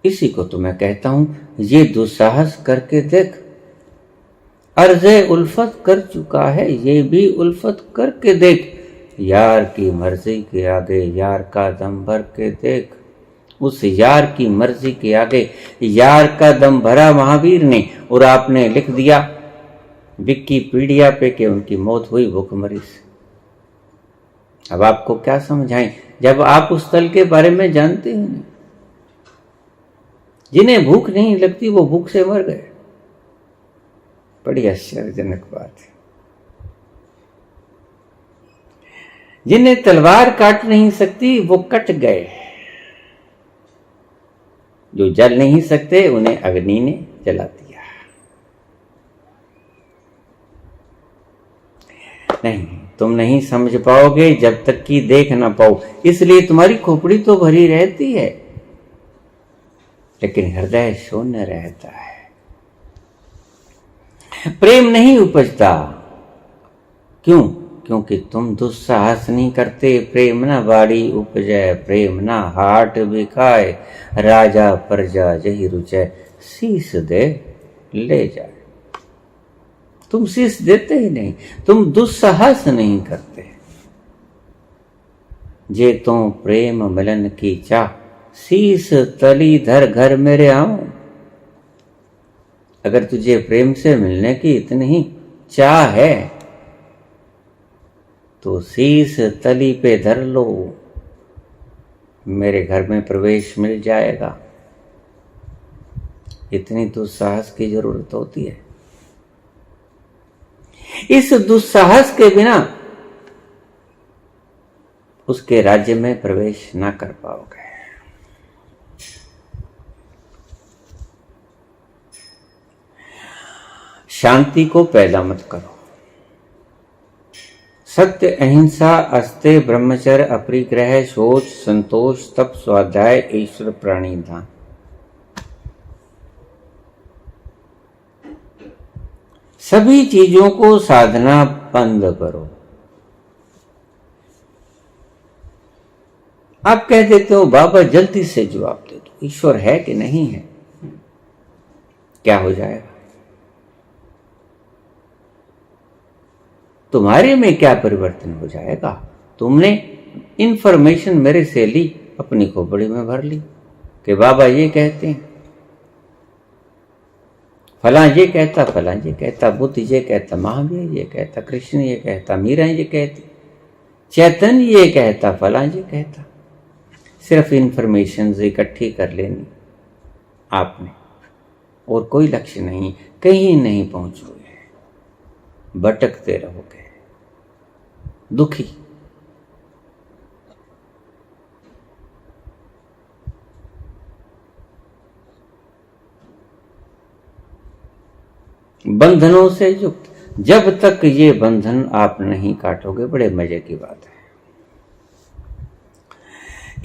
इसी को तो मैं कहता हूं, ये दुस्साहस करके देख। अर्ज़े उल्फत कर चुका है, ये भी उल्फत करके देख। यार की मर्जी के आगे यार का दम भर के देख। उस यार की मर्जी के आगे यार का दम भरा महावीर ने, और आपने लिख दिया विकिपीडिया पे कि उनकी मौत हुई भूखमरी से। अब आपको क्या समझाएं जब आप उस स्थल के बारे में जानते ही नहीं। जिन्हें भूख नहीं लगती वो भूख से मर गए। बड़ी आश्चर्यजनक बात है। जिन्हें तलवार काट नहीं सकती वो कट गए। जो जल नहीं सकते उन्हें अग्नि ने जला दिया। नहीं, तुम नहीं समझ पाओगे जब तक कि देख ना पाओ। इसलिए तुम्हारी खोपड़ी तो भरी रहती है, लेकिन हृदय शून्य रहता है। प्रेम नहीं उपजता। क्यों? क्योंकि तुम दुस्साहस नहीं करते। प्रेम ना बाड़ी उपजै, प्रेम ना हाट बिकाए, राजा प्रजा जही रुचै, शीस दे ले जाए। तुम शीस देते ही नहीं, तुम दुस्साहस नहीं करते। जे तो प्रेम मिलन की चाह, शीस तली धर घर मेरे आऊं। अगर तुझे प्रेम से मिलने की इतनी ही चाह है तो शीस तली पे धर लो, मेरे घर में प्रवेश मिल जाएगा। इतनी दुस्साहस की जरूरत होती है। इस दुस्साहस के बिना उसके राज्य में प्रवेश ना कर पाओगे। शांति को पैदा मत करो। सत्य, अहिंसा, अस्तेय, ब्रह्मचर्य, अपरिग्रह, शौच, संतोष, तप, स्वाध्याय, ईश्वर प्राणिधान। सभी चीजों को साधना बंद करो। आप कह देते हो बाबा जल्दी से जवाब दे दो, ईश्वर है कि नहीं है? क्या हो जाएगा? तुम्हारे में क्या परिवर्तन हो जाएगा? तुमने इंफॉर्मेशन मेरे से ली, अपनी खोपड़ी में भर ली कि बाबा ये कहते हैं, फला ये कहता, फला ये कहता, बुद्ध ये कहता, महावीर ये कहता, कृष्ण ये कहता, मीरा ये कहती, चैतन्य ये कहता, फला ये कहता। सिर्फ इंफॉर्मेशन इकट्ठी कर लेनी आपने, और कोई लक्ष्य नहीं, कहीं नहीं पहुंचोगे, भटकते रहोगे, दुखी। बंधनों से युक्त। जब तक ये बंधन आप नहीं काटोगे, बड़े मजे की बात है।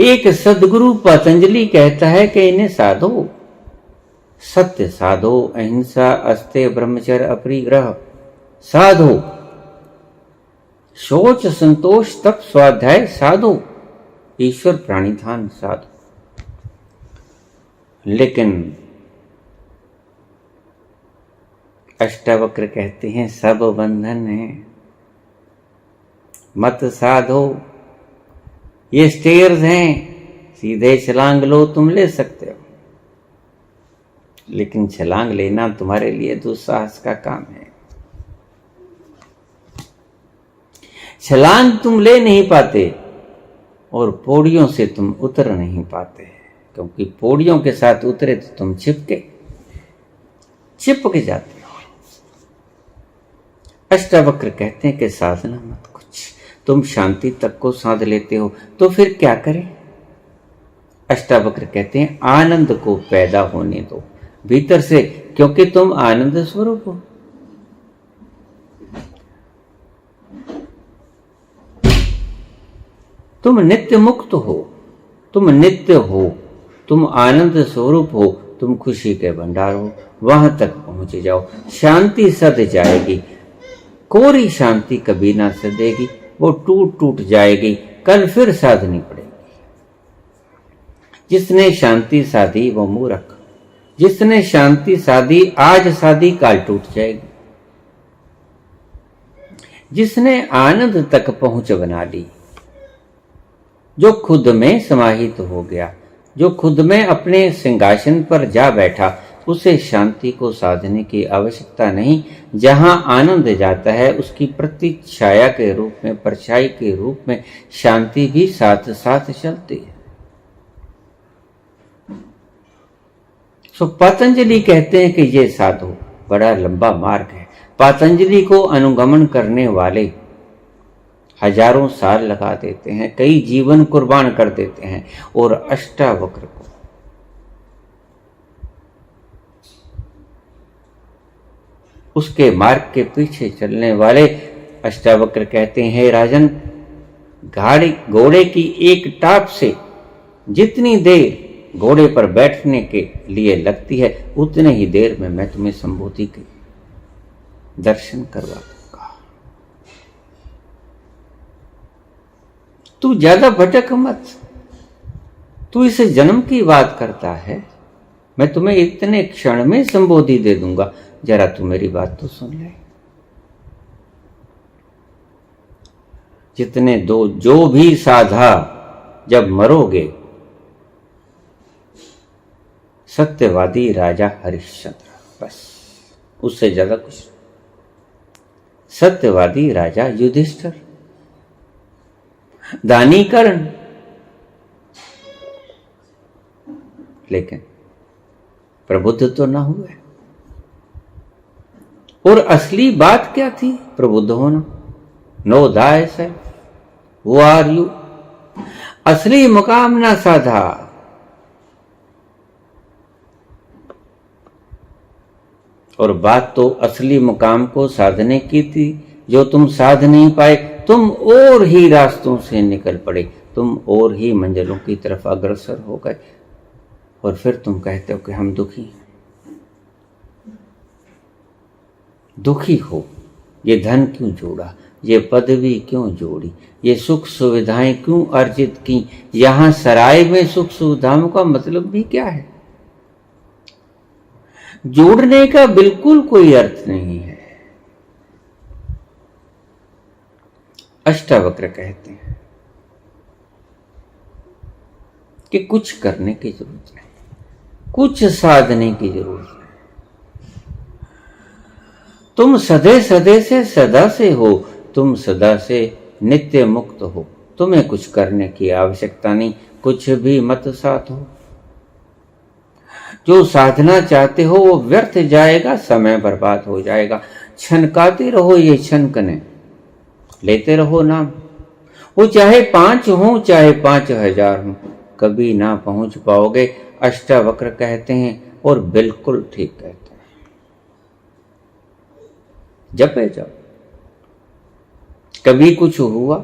एक सदगुरु पतंजलि कहता है कि इन्हें साधो, सत्य साधो, अहिंसा, अस्ते, ब्रह्मचर्य, अपरिग्रह साधो, शौच, संतोष, तप, स्वाध्याय साधो, ईश्वर प्राणिधान साधो। लेकिन अष्टावक्र कहते हैं सब बंधन है, मत साधो। ये स्टेयर्स हैं, सीधे छलांग लो, तुम ले सकते हो, लेकिन छलांग लेना तुम्हारे लिए दुस्साहस का काम है। छलांग तुम ले नहीं पाते और पौड़ियों से तुम उतर नहीं पाते, क्योंकि पौड़ियों के साथ उतरे तो तुम चिपक जाते हो। अष्टावक्र कहते हैं कि साधना मत कुछ, तुम शांति तक को साध लेते हो तो फिर क्या करें। अष्टावक्र कहते हैं आनंद को पैदा होने दो भीतर से, क्योंकि तुम आनंद स्वरूप हो। तुम नित्य मुक्त हो, तुम नित्य हो, तुम आनंद स्वरूप हो, तुम खुशी के भंडार हो। वहां तक पहुंच जाओ, शांति सद जाएगी। कोरी शांति कभी ना सदेगी, वो टूट जाएगी, कल फिर साधनी पड़ेगी। जिसने शांति साधी वो मूर्ख, जिसने शांति साधी आज साधी काल टूट जाएगी। जिसने आनंद तक पहुंच बना ली, जो खुद में समाहित हो गया, जो खुद में अपने सिंहासन पर जा बैठा, उसे शांति को साधने की आवश्यकता नहीं। जहां आनंद जाता है उसकी प्रतिछाया के रूप में, परछाई के रूप में शांति भी साथ साथ चलती है। सो पतंजलि कहते हैं कि ये साधु बड़ा लंबा मार्ग है। पतंजलि को अनुगमन करने वाले हजारों साल लगा देते हैं, कई जीवन कुर्बान कर देते हैं, और अष्टावक्र को उसके मार्ग के पीछे चलने वाले अष्टावक्र कहते हैं, राजन, घोड़े की एक टाप से जितनी देर घोड़े पर बैठने के लिए लगती है, उतने ही देर में मैं तुम्हें संबोधि के दर्शन करवा दूंगा। तू ज्यादा भटक मत, तू इस जन्म की बात करता है, मैं तुम्हें इतने क्षण में संबोधि दे दूंगा, जरा तू मेरी बात तो सुन ले। जितने जो भी साधा, जब मरोगे, सत्यवादी राजा हरिश्चंद्र, बस उससे ज्यादा कुछ। सत्यवादी राजा युधिष्ठिर, दानी कर्ण, लेकिन प्रबुद्ध तो ना हुए। और असली बात क्या थी प्रबुद्ध होना? नो दाय से वो आर यू, असली मुकाम ना साधा। और बात तो असली मुकाम को साधने की थी, जो तुम साध नहीं पाए। तुम और ही रास्तों से निकल पड़े, तुम और ही मंजिलों की तरफ अग्रसर हो गए, और फिर तुम कहते हो कि हम दुखी हैं। दुखी हो, ये धन क्यों जोड़ा, ये पदवी क्यों जोड़ी, ये सुख सुविधाएं क्यों अर्जित की? यहां सराय में सुख सुविधाओं का मतलब भी क्या है? जोड़ने का बिल्कुल कोई अर्थ नहीं है। अष्टावक्र कहते हैं कि कुछ करने की जरूरत नहीं, कुछ साधने की जरूरत नहीं। तुम सदे सदे से सदा से हो, तुम सदा से नित्य मुक्त हो, तुम्हें कुछ करने की आवश्यकता नहीं। कुछ भी मत साधो, जो साधना चाहते हो वो व्यर्थ जाएगा, समय बर्बाद हो जाएगा। छनकाते रहो ये छनकने, लेते रहो नाम, वो चाहे 5 हो चाहे 5000 हो, कभी ना पहुंच पाओगे। अष्टावक्र कहते हैं, और बिल्कुल ठीक कहते हैं। जपे जाओ। कभी कुछ हुआ,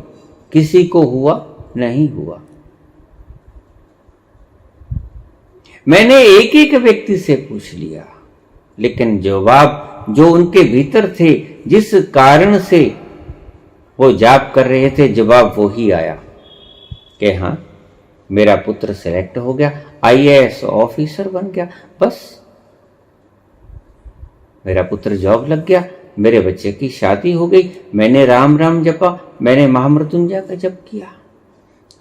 किसी को हुआ नहीं हुआ। मैंने एक एक व्यक्ति से पूछ लिया, लेकिन जवाब जो उनके भीतर थे, जिस कारण से वो जाप कर रहे थे, जवाब वो ही आया कि हाँ, मेरा पुत्र सेलेक्ट हो गया, IAS ऑफिसर बन गया, बस मेरा पुत्र जॉब लग गया, मेरे बच्चे की शादी हो गई, मैंने राम राम जपा, मैंने महामृत्युंजय का जप किया,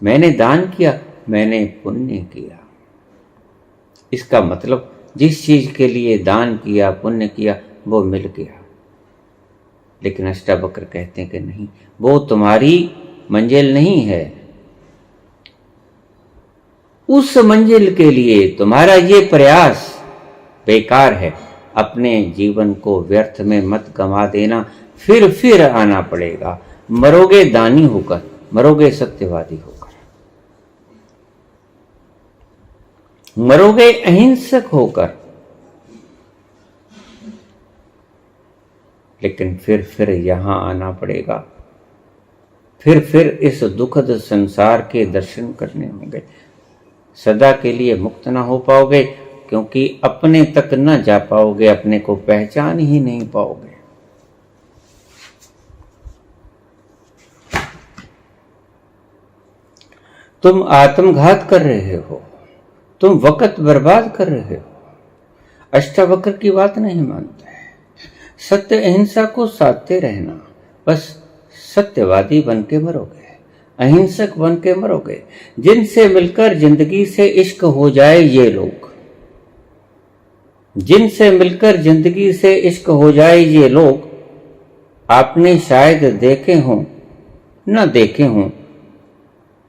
मैंने दान किया, मैंने पुण्य किया। इसका मतलब जिस चीज के लिए दान किया, पुण्य किया, वो मिल गया। लेकिन अष्टावक्र कहते हैं कि नहीं, वो तुम्हारी मंजिल नहीं है। उस मंजिल के लिए तुम्हारा ये प्रयास बेकार है। अपने जीवन को व्यर्थ में मत गंवा देना, फिर आना पड़ेगा। मरोगे दानी होकर, मरोगे सत्यवादी होकर, मरोगे अहिंसक होकर, लेकिन फिर यहां आना पड़ेगा। फिर इस दुखद संसार के दर्शन करने होंगे। सदा के लिए मुक्त ना हो पाओगे, क्योंकि अपने तक न जा पाओगे, अपने को पहचान ही नहीं पाओगे। तुम आत्मघात कर रहे हो, तुम वक्त बर्बाद कर रहे हो। अष्टावक्र की बात नहीं मानते। सत्य अहिंसा को साधते रहना, बस सत्यवादी बन के मरोगे, अहिंसक बन के मरोगे। जिनसे मिलकर जिंदगी से इश्क हो जाए ये लोग, जिनसे मिलकर जिंदगी से इश्क हो जाए ये लोग, आपने शायद देखे हों न देखे हों,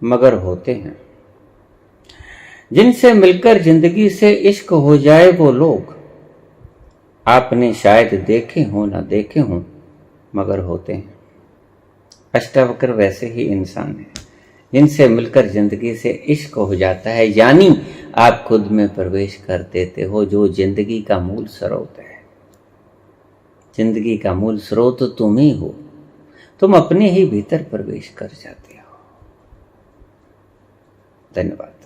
मगर होते हैं। जिनसे मिलकर जिंदगी से इश्क हो जाए वो लोग, आपने शायद देखे हों न देखे हों, मगर होते हैं। अष्टावक्र वैसे ही इंसान है, जिनसे मिलकर जिंदगी से इश्क हो जाता है, यानी आप खुद में प्रवेश कर देते हो, जो जिंदगी का मूल स्रोत है। जिंदगी का मूल स्रोत तुम ही हो, तुम अपने ही भीतर प्रवेश कर जाते हो। धन्यवाद।